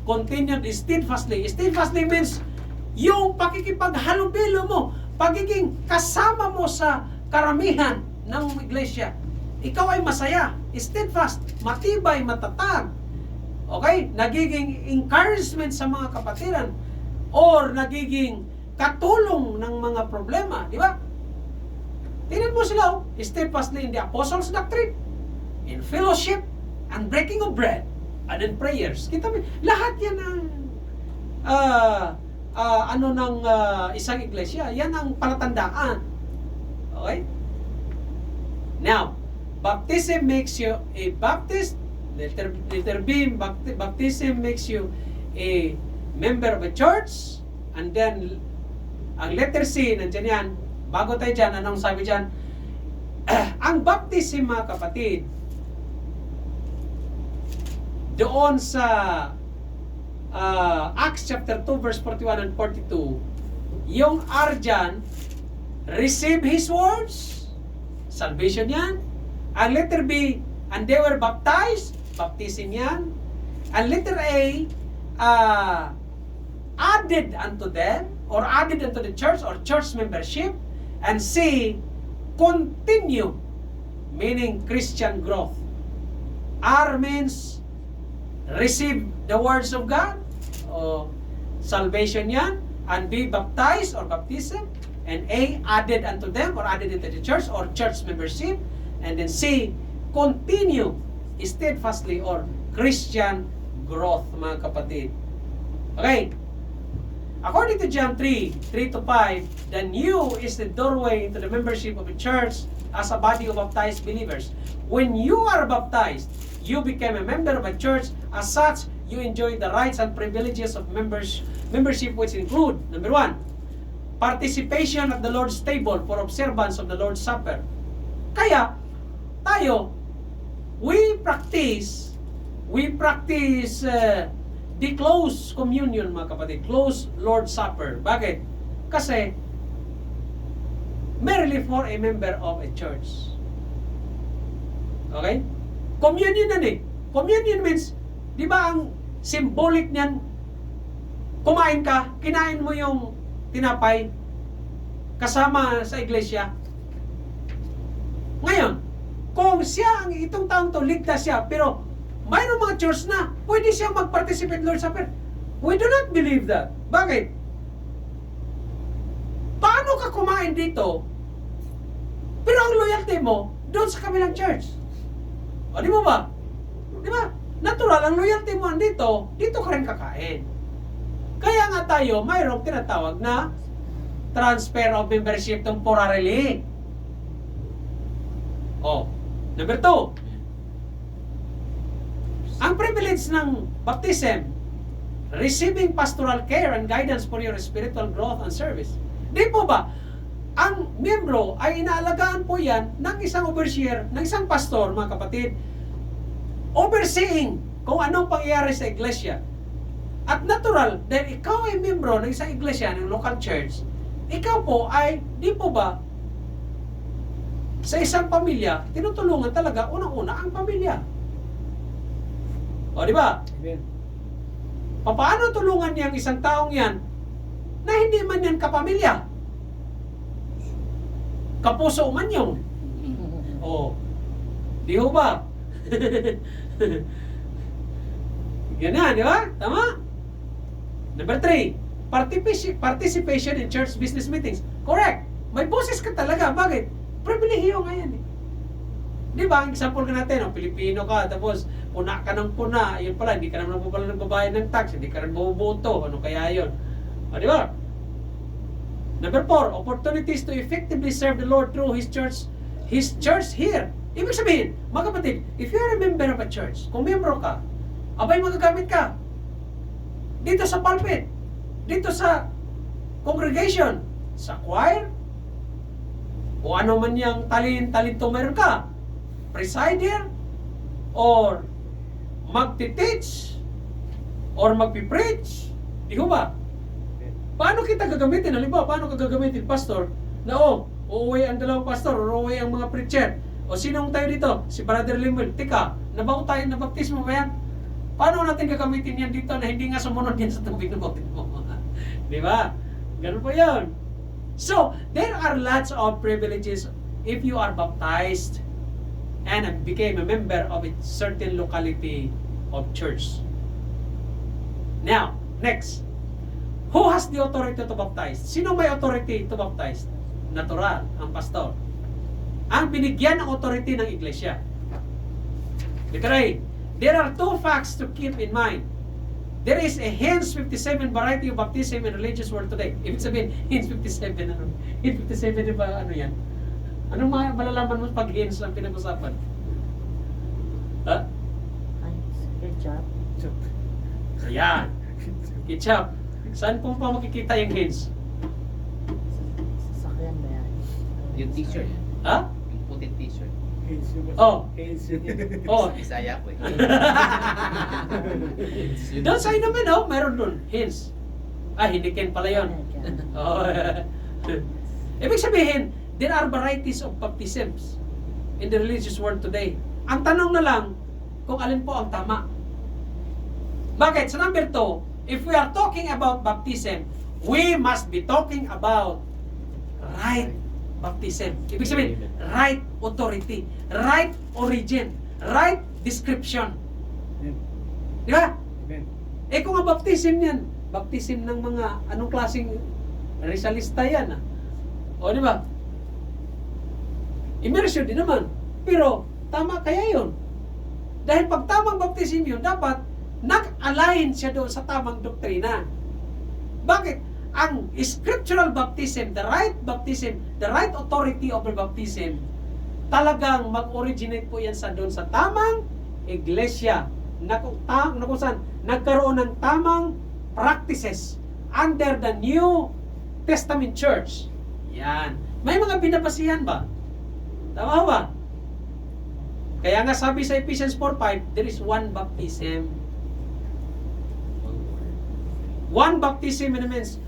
Continued steadfastly. Steadfastly means, yung pakikipaghalubilo mo, pagiging kasama mo sa karamihan ng iglesia. Ikaw ay masaya, steadfast, matibay, matatag. Okay? Nagiging encouragement sa mga kapatiran or nagiging katulong ng mga problema. Di ba? Tingnan mo sila, steadfastly in the apostles' doctrine, in fellowship, and breaking of bread. And then prayers. Kita lahat yan ang isang iglesia. Yan ang palatandaan. Okay? Now, baptism makes you a Baptist. Letter B, baptism makes you a member of a church. And then, ang letter C, nandiyan yan. Bago tayo dyan, anong sabi dyan? Ang baptism, mga kapatid, doon sa Acts chapter 2 verse 41 and 42, yung R dyan, receive His words, salvation yan. Ang letter B, and they were baptized, baptism yan. Ang letter A, added unto them, or added unto the church, or church membership. And C, continue, meaning Christian growth. R means receive the words of God, salvation yan. And B, baptized or baptism. And A, added unto them or added into the church or church membership. And then C, continue steadfastly or Christian growth, mga kapatid. Okay. According to John 3:3 to 5, the new is the doorway into the membership of a church as a body of baptized believers. When you are baptized, you become a member of a church. As such, you enjoy the rights and privileges of membership, which include, number 1, participation at the Lord's table for observance of the Lord's Supper. Kaya, tayo, we practice the close communion, mga kapatid, close Lord's Supper. Bakit? Kasi, merely for a member of a church. Okay? Communion yan eh. Communion means, di ba ang symbolic niyan, kumain ka, kinain mo yung tinapay, kasama sa iglesia. Ngayon, kung siya, itong taong to, ligtas siya, pero mayroong mga church na pwede siya mag-participate in Lord's Supper. We do not believe that. Bakit? Paano ka kumain dito, pero ang loyalty mo doon sa kabilang church? O, di mo ba? Di ba? Natural, ang loyalty mo dito ka rin kakain. Kaya nga tayo, mayroong tinatawag na transfer of membership temporarily. O, number 2, ang privilege ng baptism, receiving pastoral care and guidance for your spiritual growth and service. Di po ba? Ang miyembro ay inaalagaan po yan ng isang overseer, ng isang pastor, mga kapatid, overseeing kung anong pangyayari sa iglesia. At natural, dahil ikaw ay miyembro ng isang iglesia, ng local church, ikaw po ay, di po ba, sa isang pamilya, tinutulungan talaga unang-una ang pamilya. O, di ba? Amen. Paano tulungan niyang isang taong yan na hindi man yan kapamilya? Kapuso man yung. O, di ho ba? Yan na, di ba? Tama? Number 3, participation in church business meetings. Correct. May boses ka talaga. Bakit? Pribilehiyo nga yan eh. Di ba? Ang example ka natin, Pilipino ka, tapos puna ka ng puna, yun pala, hindi ka naman nagbabayad ng tax, hindi ka rin bubuto, ano kaya yun? O, di ba? Number 4, opportunities to effectively serve the Lord through His church here. Ibig sabihin, mga kapatid, if you are a member of a church, kung membro ka, abay magagamit ka. Dito sa pulpit, dito sa congregation, sa choir, o ano man yung talento meron ka, presider, or magti-teach, or magpi-preach, di ho ba? Paano kita gagamitin? Halimbawa, paano ka gagamitin, pastor, na uuwi ang dalawang pastor, o uuwi ang mga preacher, o sinong tayo dito? Si Brother Limuel. Tika, nabago tayo, nabaptismo ba yan? Paano natin gagamitin yan dito na hindi nga sumunod yan sa tubig ng baptismo? Di ba? Ganun po yun. So, there are lots of privileges if you are baptized and became a member of a certain locality of church. Now, next. Who has the authority to baptize? Sino may authority to baptize? Natural, ang pastor. Ang binigyan ng authority ng iglesia. Letter A, there are two facts to keep in mind. There is a hence 57 variety of baptism in religious world today. Ibig sabihin, hence 57, ano? Hence 57, di ba, ano yan? Anong malalaman mo pag hence ang pinag-usapan? Ha? Ketchup. Ayan. Ketchup. Saan po pa makikita yung hens? Sasakyan na yan. Yung t-shirt. Ha? Yung puti t-shirt. Oh. Oh. Bisaya ko eh. Doon sa inumin, oh, meron doon. Hens. Ah, hindi Ken pala yun. Oh. Ibig sabihin, there are varieties of baptisms in the religious world today. Ang tanong na lang, kung alin po ang tama. Bakit? Sa number 2, if we are talking about baptism, we must be talking about right baptism. Ibig sabihin, right authority, right origin, right description. Di ba? Eh kung ang baptism yan, baptism ng mga anong klaseng Rizalista yan, ah. O di ba? Immersion din naman. Pero tama kaya yun? Dahil pag tamang baptism yun, dapat nag-align siya doon sa tamang doktrina. Bakit? Ang scriptural baptism, the right baptism, the right authority over baptism, talagang mag-originate po yan sa doon sa tamang iglesia na kung saan nagkaroon ng tamang practices under the New Testament Church. Yan. May mga binabasihan ba? Tama ba? Kaya nga sabi sa Ephesians 4:5, there is one baptism. One baptism means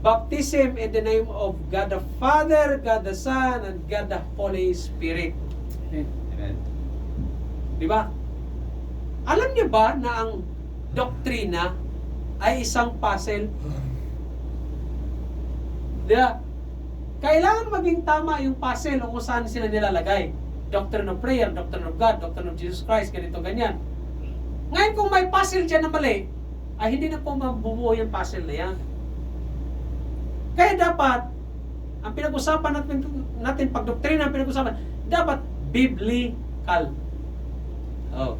baptism in the name of God the Father, God the Son, and God the Holy Spirit. Amen. Di ba? Alam niyo ba na ang doktrina ay isang puzzle? Di ba? Kailangan maging tama yung puzzle o kung saan sila nilalagay. Doctrine of prayer, doctrine of God, doctrine of Jesus Christ, ganito, ganyan. Ngayon kung may puzzle dyan na mali, ay hindi na po mabubuo yung puzzle na yan. Kaya dapat, ang pinag-usapan natin pag doktrina ang pinag-usapan, dapat biblical. Oh.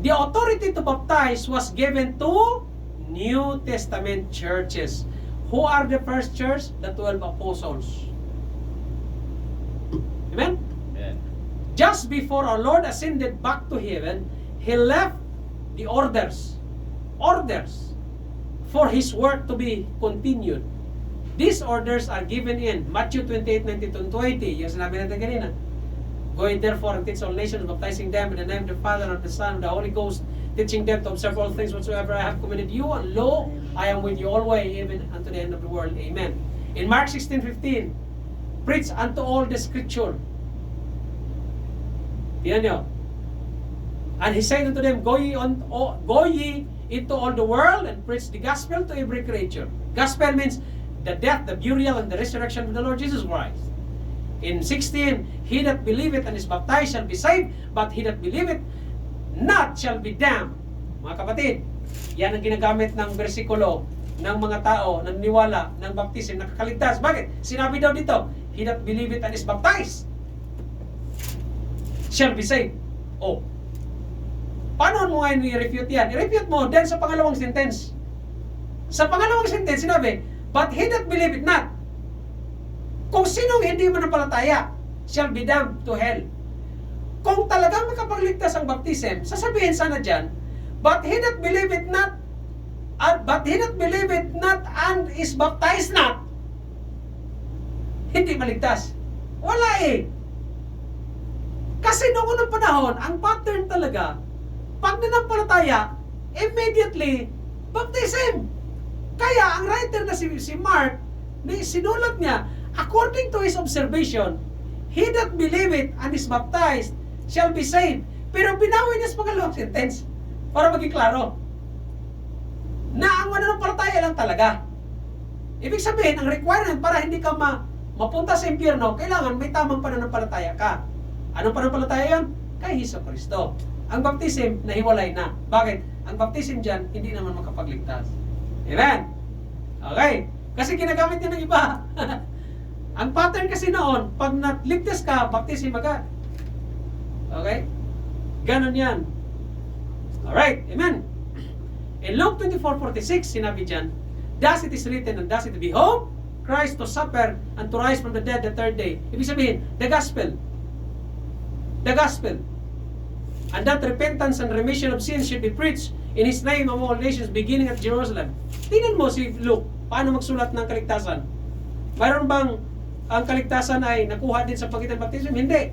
The authority to baptize was given to New Testament churches. Who are the first church? The 12 apostles. Amen? Amen. Just before our Lord ascended back to heaven, He left the orders for His work to be continued. These orders are given in Matthew 28:19-20, yung sinabi natin kanina. Go in therefore and teach all nations, baptizing them in the name of the Father, and of the Son, and of the Holy Ghost, teaching them to observe all things whatsoever I have commanded you, and lo, I am with you always, even unto the end of the world. Amen. In Mark 16:15, preach unto all the scripture. Yan nyo. And He said unto them, go ye into all the world and preach the gospel to every creature. Gospel means the death, the burial, and the resurrection of the Lord Jesus Christ. In 16, he that believeth and is baptized shall be saved, but he that believeth not shall be damned. Mga kapatid, yan ang ginagamit ng bersikulo ng mga tao na naniwala ng baptism, nakakaligtas. Bakit? Sinabi daw dito, he that believeth and is baptized shall be saved. Oh, paano mo ngayon i-refute yan? I-refute mo dahil sa pangalawang sentence. Sa pangalawang sentence, sinabi, but he that believeth not. Kung sinong hindi manampalataya, shall be damned to hell. Kung talagang makapagligtas ang baptism, sasabihin sana dyan, but he that believeth not, and is baptized not, hindi maligtas. Wala eh. Kasi noong unang panahon, ang pattern talaga, pag nanampalataya, immediately, baptism. Kaya, ang writer na si Mark, sinulat niya, according to his observation, he that believeth and is baptized shall be saved. Pero binawi niya sa pangalawang sentence para maging klaro na ang mananampalataya lang talaga. Ibig sabihin, ang requirement para hindi ka mapunta sa impyerno, kailangan may tamang pananampalataya ka. Anong pananampalataya yan? Kay Jesucristo. Ang baptism, nahiwalay na. Bakit? Ang baptism dyan, hindi naman makapagligtas. Amen? Okay. Kasi ginagamit niya ng iba. Ang pattern kasi noon, pag naligtas ka, baptism agad. Okay? Ganon yan. Alright, amen. In Luke 24:46, sinabi dyan, thus it is written, and thus it behold, Christ to suffer and to rise from the dead the third day. Ibig sabihin, the gospel. The gospel. And that repentance and remission of sins should be preached in His name among all nations, beginning at Jerusalem. Tingnan mo si Luke, paano magsulat ng kaligtasan? Mayroon bang ang kaligtasan ay nakuha din sa pagitan ng baptism? Hindi.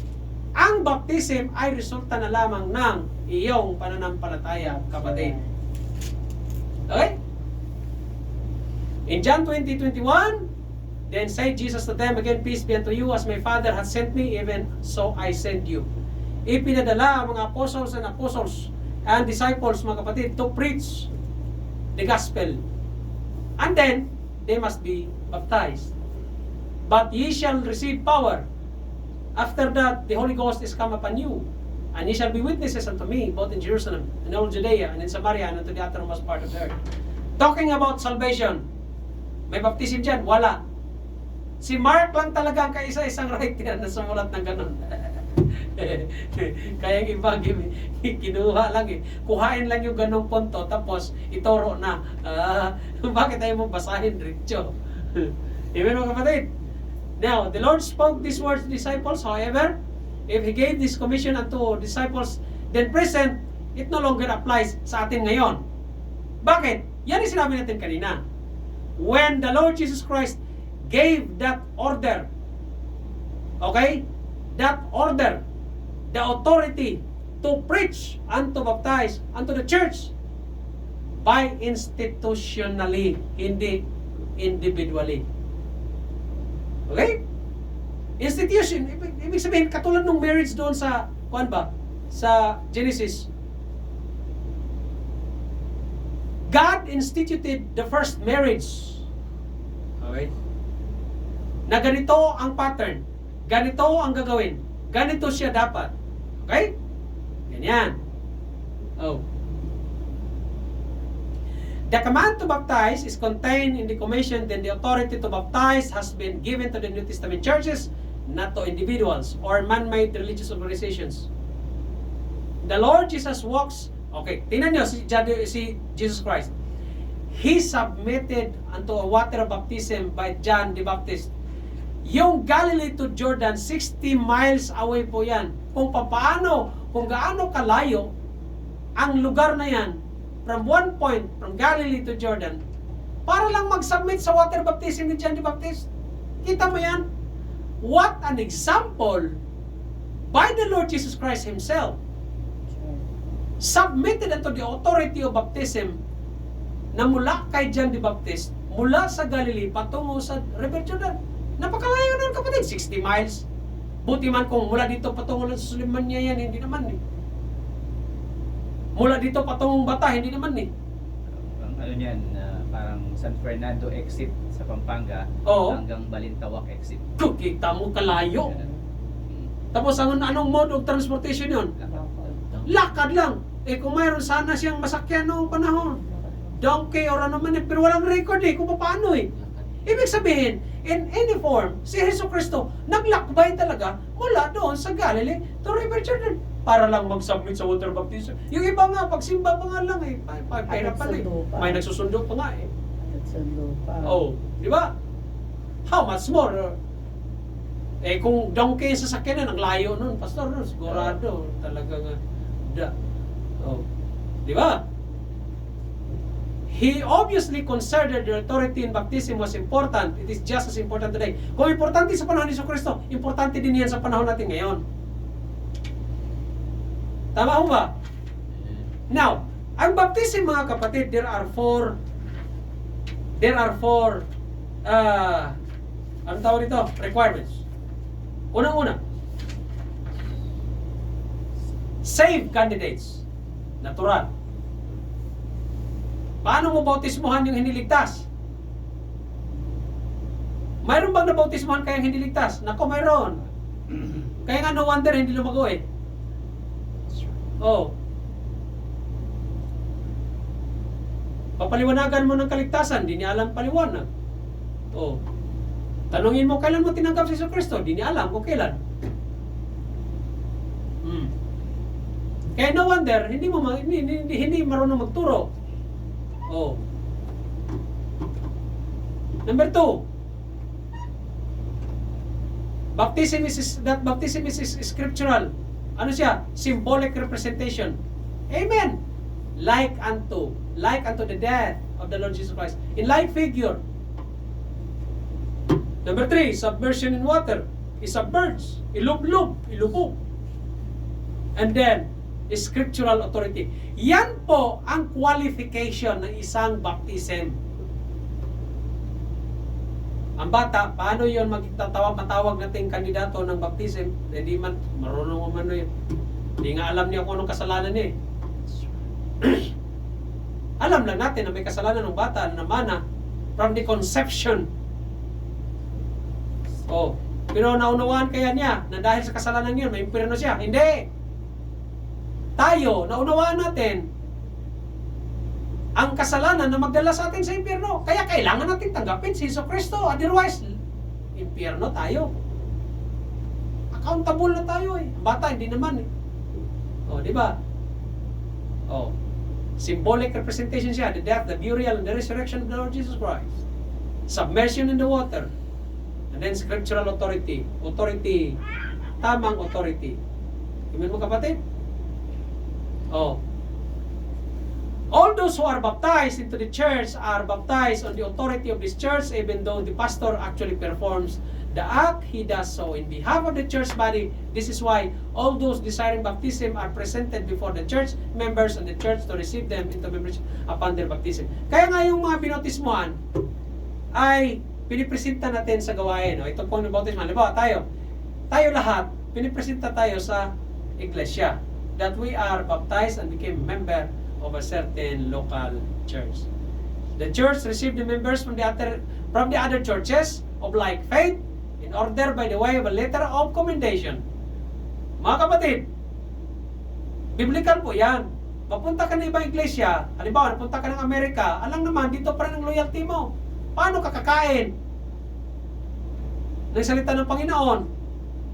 Ang baptism ay resulta na lamang ng iyong pananampalataya, kapatid. Okay? In John 20:21, then said Jesus to them again, peace be unto you, as my Father hath sent me, even so I send you. Ipinadala ang mga apostles and disciples, mga kapatid, to preach the gospel. And then, they must be baptized. But ye shall receive power. After that, the Holy Ghost is come upon you. And ye shall be witnesses unto me, both in Jerusalem, and all Judea, and in Samaria, and unto the uttermost part of the earth. Talking about salvation, may baptism dyan? Wala. Si Mark lang talaga ang kaisa-isang writer na sumulat ng ganun. Kaya yung iba, kinuha lang eh. Kuhain lang yung ganong punto, tapos ituro na. Bakit tayo mo basahin, Richo? Amen, mga kapatid? Now, the Lord spoke these words to disciples. However, if He gave this commission unto disciples then present, it no longer applies sa atin ngayon. Bakit? Yan yung sinabi natin kanina. When the Lord Jesus Christ gave that order, okay? That order, the authority to preach and to baptize unto the church by institutionally, hindi individually. Okay? Institution, ibig sabihin, katulad ng marriage doon sa, kuan ba? Sa Genesis. God instituted the first marriage. Okay? Na ganito ang pattern. Ganito ang gagawin. Ganito siya dapat. Okay? Ganyan. Oh. The command to baptize is contained in the commission, then the authority to baptize has been given to the New Testament churches, not to individuals or man-made religious organizations. The Lord Jesus walks, okay, tingnan nyo si Jesus Christ. He submitted unto a water baptism by John the Baptist. Yung Galilee to Jordan, 60 miles away po yan. Kung gaano kalayo ang lugar na yan, from one point, from Galilee to Jordan, para lang mag-submit sa water baptism ni John the Baptist. Kita mo yan? What an example by the Lord Jesus Christ Himself. Submitted unto the authority of baptism na mula kay John the Baptist, mula sa Galilee, patungo sa River Jordan. Napakalayo nun, kapatid, 60 miles. Buti man kung mula dito patungo sa Suliman niya yan, hindi naman eh. Mula dito patungong Bata, hindi naman eh. Ang ano niyan, parang San Fernando exit sa Pampanga, Oo. hanggang Balintawak exit. Kita mo kalayo. Tapos anong mode of transportation yun? Lakad lang. Eh kung mayroon sana siyang masakyan noong panahon, donkey or ano man eh, pero walang record eh kung paano eh. Ibig sabihin, in any form, si Jesucristo naglakbay talaga mula doon sa Galilee to River Jordan para lang mag-submit sa water baptism. Yung iba nga, pagsimba pa nga lang eh. Pahirapan eh. May nagsusundo pa nga eh. Nagsundo pa. Oh, di ba? How much more? Eh kung donkey sa sakyan na, ang layo nun, pastor, no, sigurado, talagang oh, di ba? He obviously considered the authority in baptism was important. It is just as important today. Kung importante sa panahon ni Jesucristo, importante din yan sa panahon natin ngayon. Tama ho ba? Now, ang baptism, mga kapatid, there are four anong tawag dito? Requirements. Unang-una, saved candidates. Natural. Paano mo bautismuhan yung hindi ligtas? Mayroon bang nabautismuhan kayang hindi ligtas? Nako, mayroon. Kaya nga no wonder hindi lumago eh. Oh. Papaliwanagan mo ng kaligtasan, di niya alam paliwanag. Oh. Tanungin mo kailan mo tinanggap si Jesucristo, di niya alam kung kailan. Kaya no wonder, hindi marunong magturo. Oh. Number 2, baptism is scriptural. Ano siya? Symbolic representation. Amen. Like unto the death of the Lord Jesus Christ. In like figure. Number 3, submersion in water. Isubmerge. Ilubog. And then, scriptural authority. Yan po ang qualification ng isang baptism. Ang bata, paano yon matawag nating kandidato ng baptism? Hindi man, marunong umano yun. Hindi nga alam niya kung anong kasalanan niya. Alam lang natin na may kasalanan ng bata na mana from the conception. Oh, pero naunawaan kaya niya na dahil sa kasalanan niya, may impyerno siya? Hindi. Tayo, naunawaan natin ang kasalanan na magdala sa atin sa impyerno. Kaya kailangan natin tanggapin si Jesucristo. Otherwise, impyerno tayo. Accountable na tayo eh. Ang bata, hindi naman eh. O, di ba? O, symbolic representation siya. The death, the burial, and the resurrection of the Lord Jesus Christ. Submersion in the water. And then scriptural authority. Authority. Tamang authority. Amen mo kapatid? O, all those who are baptized into the church are baptized on the authority of this church, even though the pastor actually performs the act, he does so in behalf of the church body. This is why all those desiring baptism are presented before the church members and the church to receive them into membership upon their baptism. Kaya nga yung mga binautismuhan ay pinipresenta natin sa gawain. Ito po yung bautismo. Halimbawa, tayo lahat, pinipresenta tayo sa iglesia that we are baptized and became member of a certain local church. The church received the members from the other churches of like faith in order by the way of a letter of commendation. Mga kapatid, biblical po yan. Mapunta ka ng ibang iglesia, halimbawa, napunta ka ng Amerika, alam naman, dito pa rin ang loyalty mo. Paano ka kakain ng salita ng Panginoon?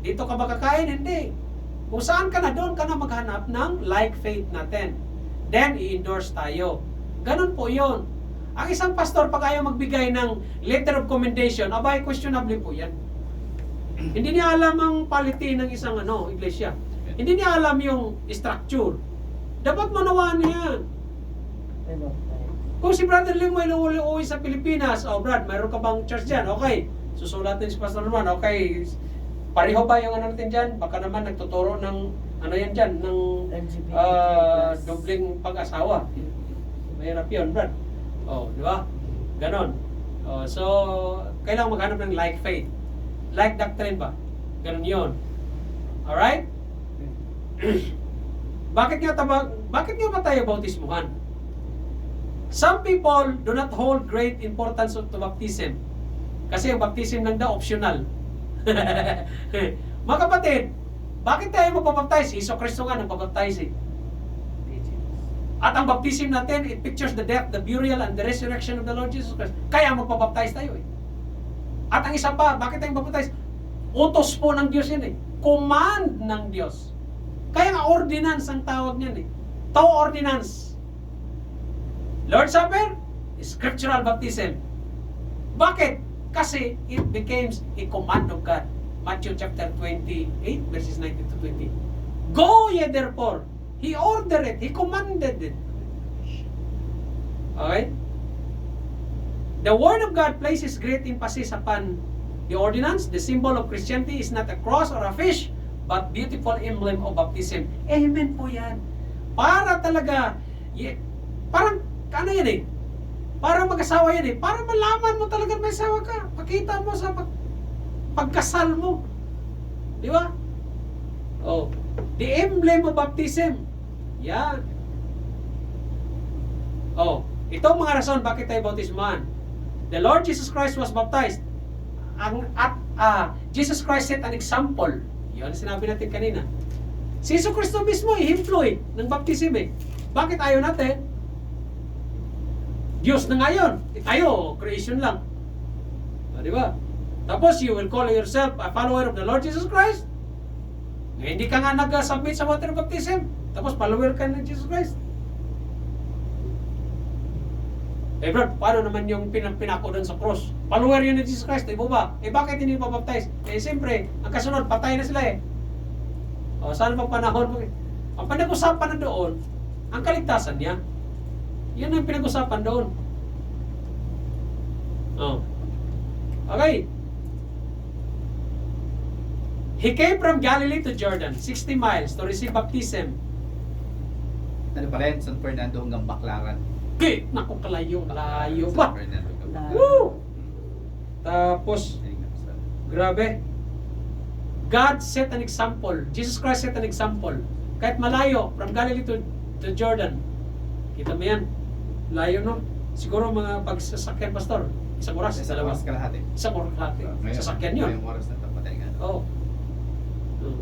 Dito ka ba kakain? Hindi. Kung saan ka na, doon ka na maghanap ng like faith natin. Then, i-endorse tayo. Ganun po yun. Ang isang pastor, pag ayaw magbigay ng letter of commendation, abay, questionable po yan. Hindi niya alam ang polity ng isang iglesia. Hindi niya alam yung structure. Dapat manawaan niya. Kung si Brother Lim ay uuwi sa Pilipinas, Brad, mayroon ka bang church dyan? Okay. Susulatin si Pastor naman, okay. Pareho ba yung natin dyan? Baka naman nagtuturo ng yan dyan, ng dobling pag-asawa. Mahirap yun, Brad. Di ba? Ganon. So, kailangan maghanap ng like faith. Like doctrine ba? Ganon yun. Alright? Bakit nga ba tayo bautismuhan? Some people do not hold great importance to baptism. Kasi ang baptism lang daw optional. Mga kapatid, bakit tayo magpapaptize? Jesucristo nga nagpapaptize eh. At ang baptism natin, it pictures the death, the burial, and the resurrection of the Lord Jesus Christ. Kaya magpapaptize tayo eh. At ang isa pa, bakit tayo magpapaptize? Utos po ng Diyos yan eh. Command ng Diyos. Kaya nga ordinance ang tawag niyan eh. To ordinance. Lord's Supper, scriptural baptism. Bakit? Kasi it becomes a command of God. Matthew chapter 28, verses 19 to 20. Go ye therefore. He ordered it. He commanded it. Okay? The Word of God places great emphasis upon the ordinance. The symbol of Christianity is not a cross or a fish, but beautiful emblem of baptism. Amen po yan. Para talaga, parang, yan eh? Parang mag-asawa yan eh. Para malaman mo talaga may asawa ka. Pakita mo sa pagkasal mo. Di ba? The emblem of baptism. Yan. Ito ang mga rason bakit tayo bautismuhan. The Lord Jesus Christ was baptized. Jesus Christ set an example. Yan ang sinabi natin kanina. Si Jesucristo mismo ihemplo ng baptism eh. Bakit ayaw natin? Diyos na ngayon. Tayo, creation lang. Di ba? Tapos you will call yourself a follower of the Lord Jesus Christ. Hindi ka nga nag-submit sa water baptism. Tapos follower ka ng Jesus Christ. Eh bro, paano naman yung pinako doon sa cross? Follower yun ni Jesus Christ, di ba? Eh bakit hindi pa baptize? Eh siyempre, ang kasunod, patay na sila eh. O, saan pa panahon mo? Ang pinag-usapan na doon, ang kaligtasan niya. Yan ang pinag-usapan doon. Oh. Okay. He came from Galilee to Jordan, 60 miles to receive baptism. Ano pa rin? San Fernando hanggang Baclaran. Okay, naku, kalayo ba? San Fernando hanggang Baclaran. Woo! Tapos, grabe. God set an example. Jesus Christ set an example. Kahit malayo, from Galilee to Jordan. Kita mo yan? Layo, no? Siguro mga pagsasakyan, pastor. Isang oras, Isang dalawa. oras kalahati. Isang oras lahat. Ngayon, Sasakyan yun. ngayong oras na tapatay nga. Oo.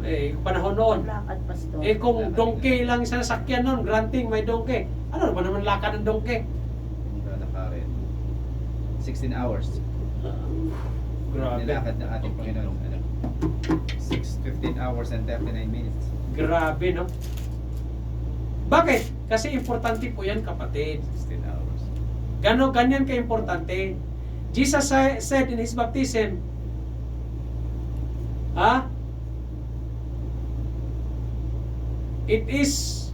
Eh, panahon noon. Lakad, pastor. Eh, kung donkey lang sa sasakyan noon, granting may donkey. Ano naman lakad ng donkey? Lalakarin. 16 hours. Grabe. Nilakad ng ating Panginoon. 15 hours and 39 minutes. Grabe, no? Bakit? Kasi importante po yan, kapatid. 16 hours. Ganyan ka-importante. Jesus said in His baptism, it is,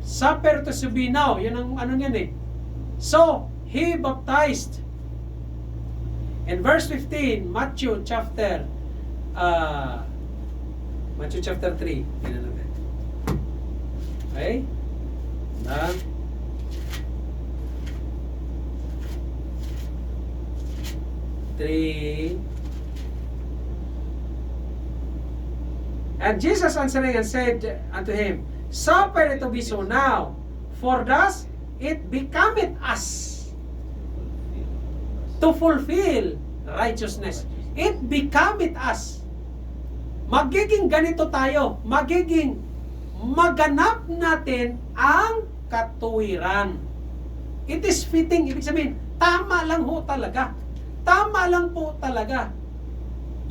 suffer to be now. Yan ang niyan eh. So, He baptized. In verse 15, Matthew chapter 3. Tingnan natin. Okay? Three. And Jesus answering and said unto him, suffer it to be so now, for thus it becometh us to fulfill righteousness. It becometh us. Magiging ganito tayo. Magiging maganap natin ang katuwiran. It is fitting. Ibig sabihin, tama lang ho talaga. Tama lang po talaga.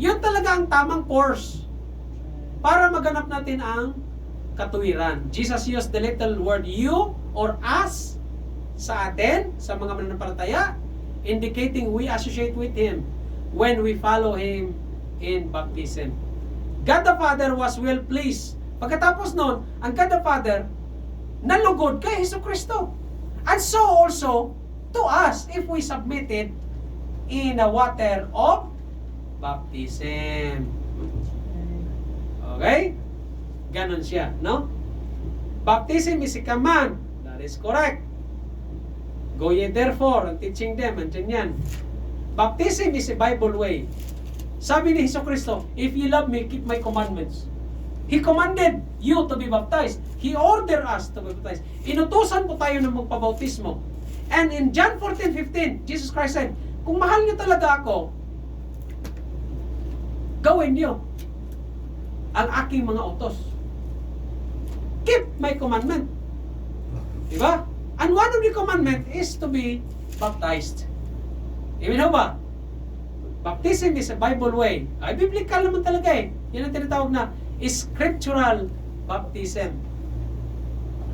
Yun talaga ang tamang course para maganap natin ang katuwiran. Jesus used the little word you or us sa atin, sa mga mananampalataya, indicating we associate with Him when we follow Him in baptism. God the Father was well pleased. Pagkatapos nun, ang God the Father nalugod kay Jesucristo. And so also to us if we submitted in the water of baptism. Okay? Ganon siya, no? Baptism is a command. That is correct. Go ye therefore and teaching them. Andyan yan. Baptism is a Bible way. Sabi ni Jesucristo, if you love me, keep my commandments. He commanded you to be baptized. He ordered us to be baptized. Inutusan po tayo ng magpabautismo. And in John 14:15, Jesus Christ said, kung mahal niyo talaga ako, gawin niyo ang aking mga utos. Keep my commandment. Diba? And one of the commandment is to be baptized. Amen ho ba? Baptism is a Bible way. Ay, biblical naman talaga eh. Yan ang tinatawag na scriptural baptism.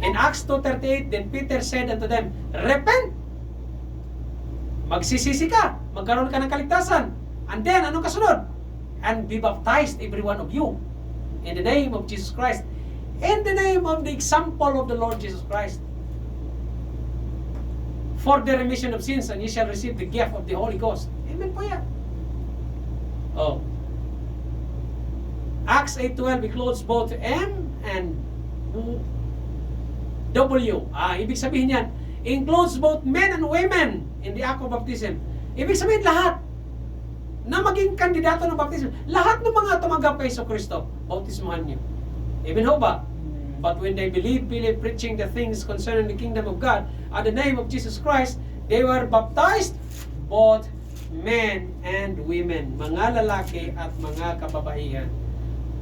In Acts 2:38, then Peter said unto them, repent! Magsisisi ka, magkaroon ka ng kaligtasan. And then, anong kasunod? And be baptized, every one of you, in the name of Jesus Christ. In the name of the example of the Lord Jesus Christ. For the remission of sins, and ye shall receive the gift of the Holy Ghost. Amen po yan. Oh. Acts 8:12, he clothes both M and W. Ibig sabihin yan, includes both men and women in the act of baptism. Ibig sabihin lahat na maging kandidato ng baptism. Lahat ng mga tumanggap kay Jesucristo, bautismuhan niyo. Amen ho ba? But when they believe preaching the things concerning the kingdom of God at the name of Jesus Christ, they were baptized, both men and women, mga lalaki at mga kababaihan.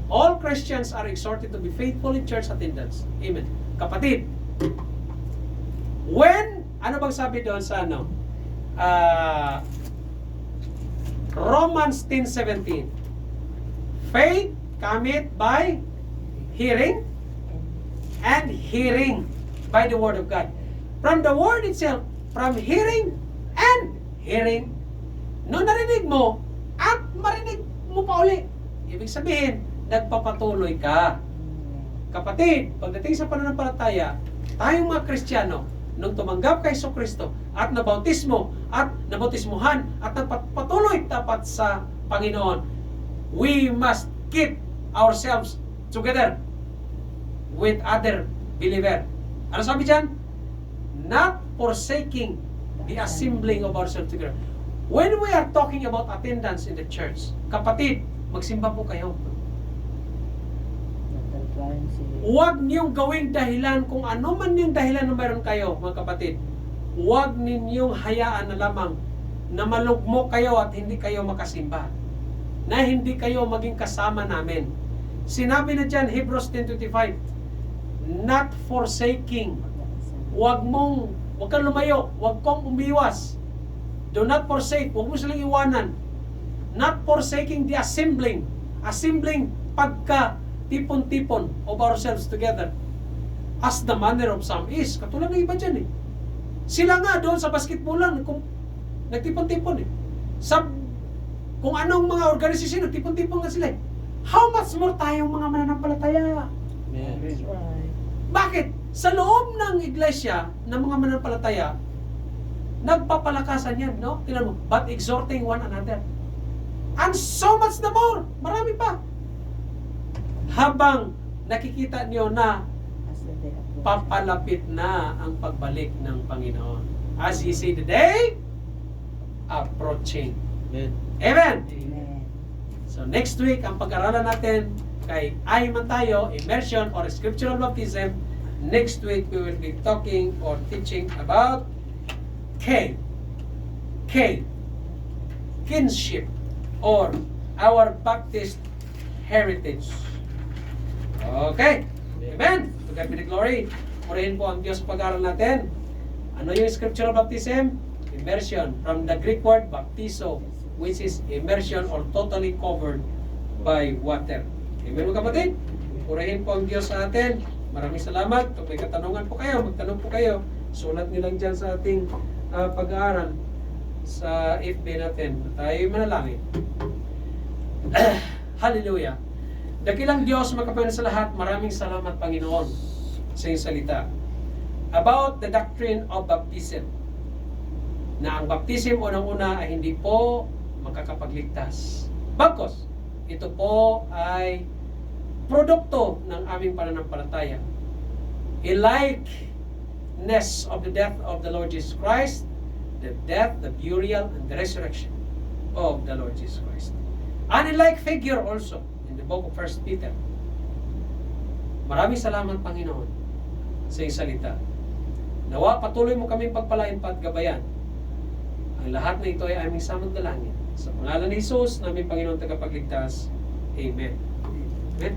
All Christians are exhorted to be faithful in church attendance. Amen. Kapatid, ano bang sabi doon sa Romans 10:17? Faith cometh by hearing, and hearing by the Word of God. From the Word itself, from hearing and hearing. No narinig mo at marinig mo pa uli. Ibig sabihin, nagpapatuloy ka. Kapatid, pagdating sa pananampalataya, tayong mga Kristiyano, nung tumanggap kay Kristo at nabautismo at nabautismuhan at nagpatuloy tapat sa Panginoon, we must keep ourselves together with other believer. Ano sabi dyan? Not forsaking the assembling of ourselves together. When we are talking about attendance in the church, kapatid, magsimba po kayo. Huwag niyong gawing dahilan kung ano man yung dahilan na mayroon kayo, mga kapatid. Huwag ninyong hayaan na lamang na malugmok kayo at hindi kayo makasimba. Na hindi kayo maging kasama namin. Sinabi na dyan, Hebrews 10:25, not forsaking. Huwag kang lumayo, huwag kang umiwas. Do not forsake, huwag mo silang iwanan. Not forsaking the assembling. Assembling pagka tipon-tipon of ourselves together. As the manner of some is. Katulad ng iba dyan eh. Sila nga doon sa basketballan, kung nagtipon-tipon eh. Kung anong mga organisasyon, nagtipon-tipon nga sila eh. How much more tayong mga mananampalataya? That's right. Bakit? Sa loob ng iglesia, ng mga mananampalataya, nagpapalakasan yan, no? Tingnan mo, but exhorting one another. And so much the more. Marami pa. Habang nakikita niyo na As the day approaches. papalapit na ang pagbalik ng Panginoon. As He say the day, approaching. Amen. Amen! Amen. So next week, ang pag-aralan natin kay ay man tayo, immersion or scriptural baptism. Next week, we will be talking or teaching about K. Kinship or our Baptist heritage. Okay. Amen. To God be the glory. Purihin po ang Diyos sa pag-aaral natin. Ano yung scriptural baptism? Immersion. From the Greek word, baptizo, which is immersion or totally covered by water. Amen mga kapatid? Purihin po ang Diyos sa atin. Maraming salamat. Kung may katanungan po kayo, magtanong po kayo. Sulat nyo lang dyan sa ating pag-aaral sa FB natin. Tayo manalangin. Hallelujah. Dakilang Diyos, makapayan sa lahat, maraming salamat Panginoon sa iyong salita. About the doctrine of baptism. Na ang baptism unang-una ay hindi po makakapagligtas. Bagkos, ito po ay produkto ng aming pananampalataya. A likeness of the death of the Lord Jesus Christ, the death, the burial, and the resurrection of the Lord Jesus Christ. And a like figure also in the book of 1 Peter. Maraming salamat Panginoon sa iyong salita. Nawa patuloy mo kaming pagpalain pa at gabayan. Ang lahat na ito ay aming samang-dalangin. Sa pangalan ni Jesus, naming Panginoon tagapagligtas. Amen. Amen.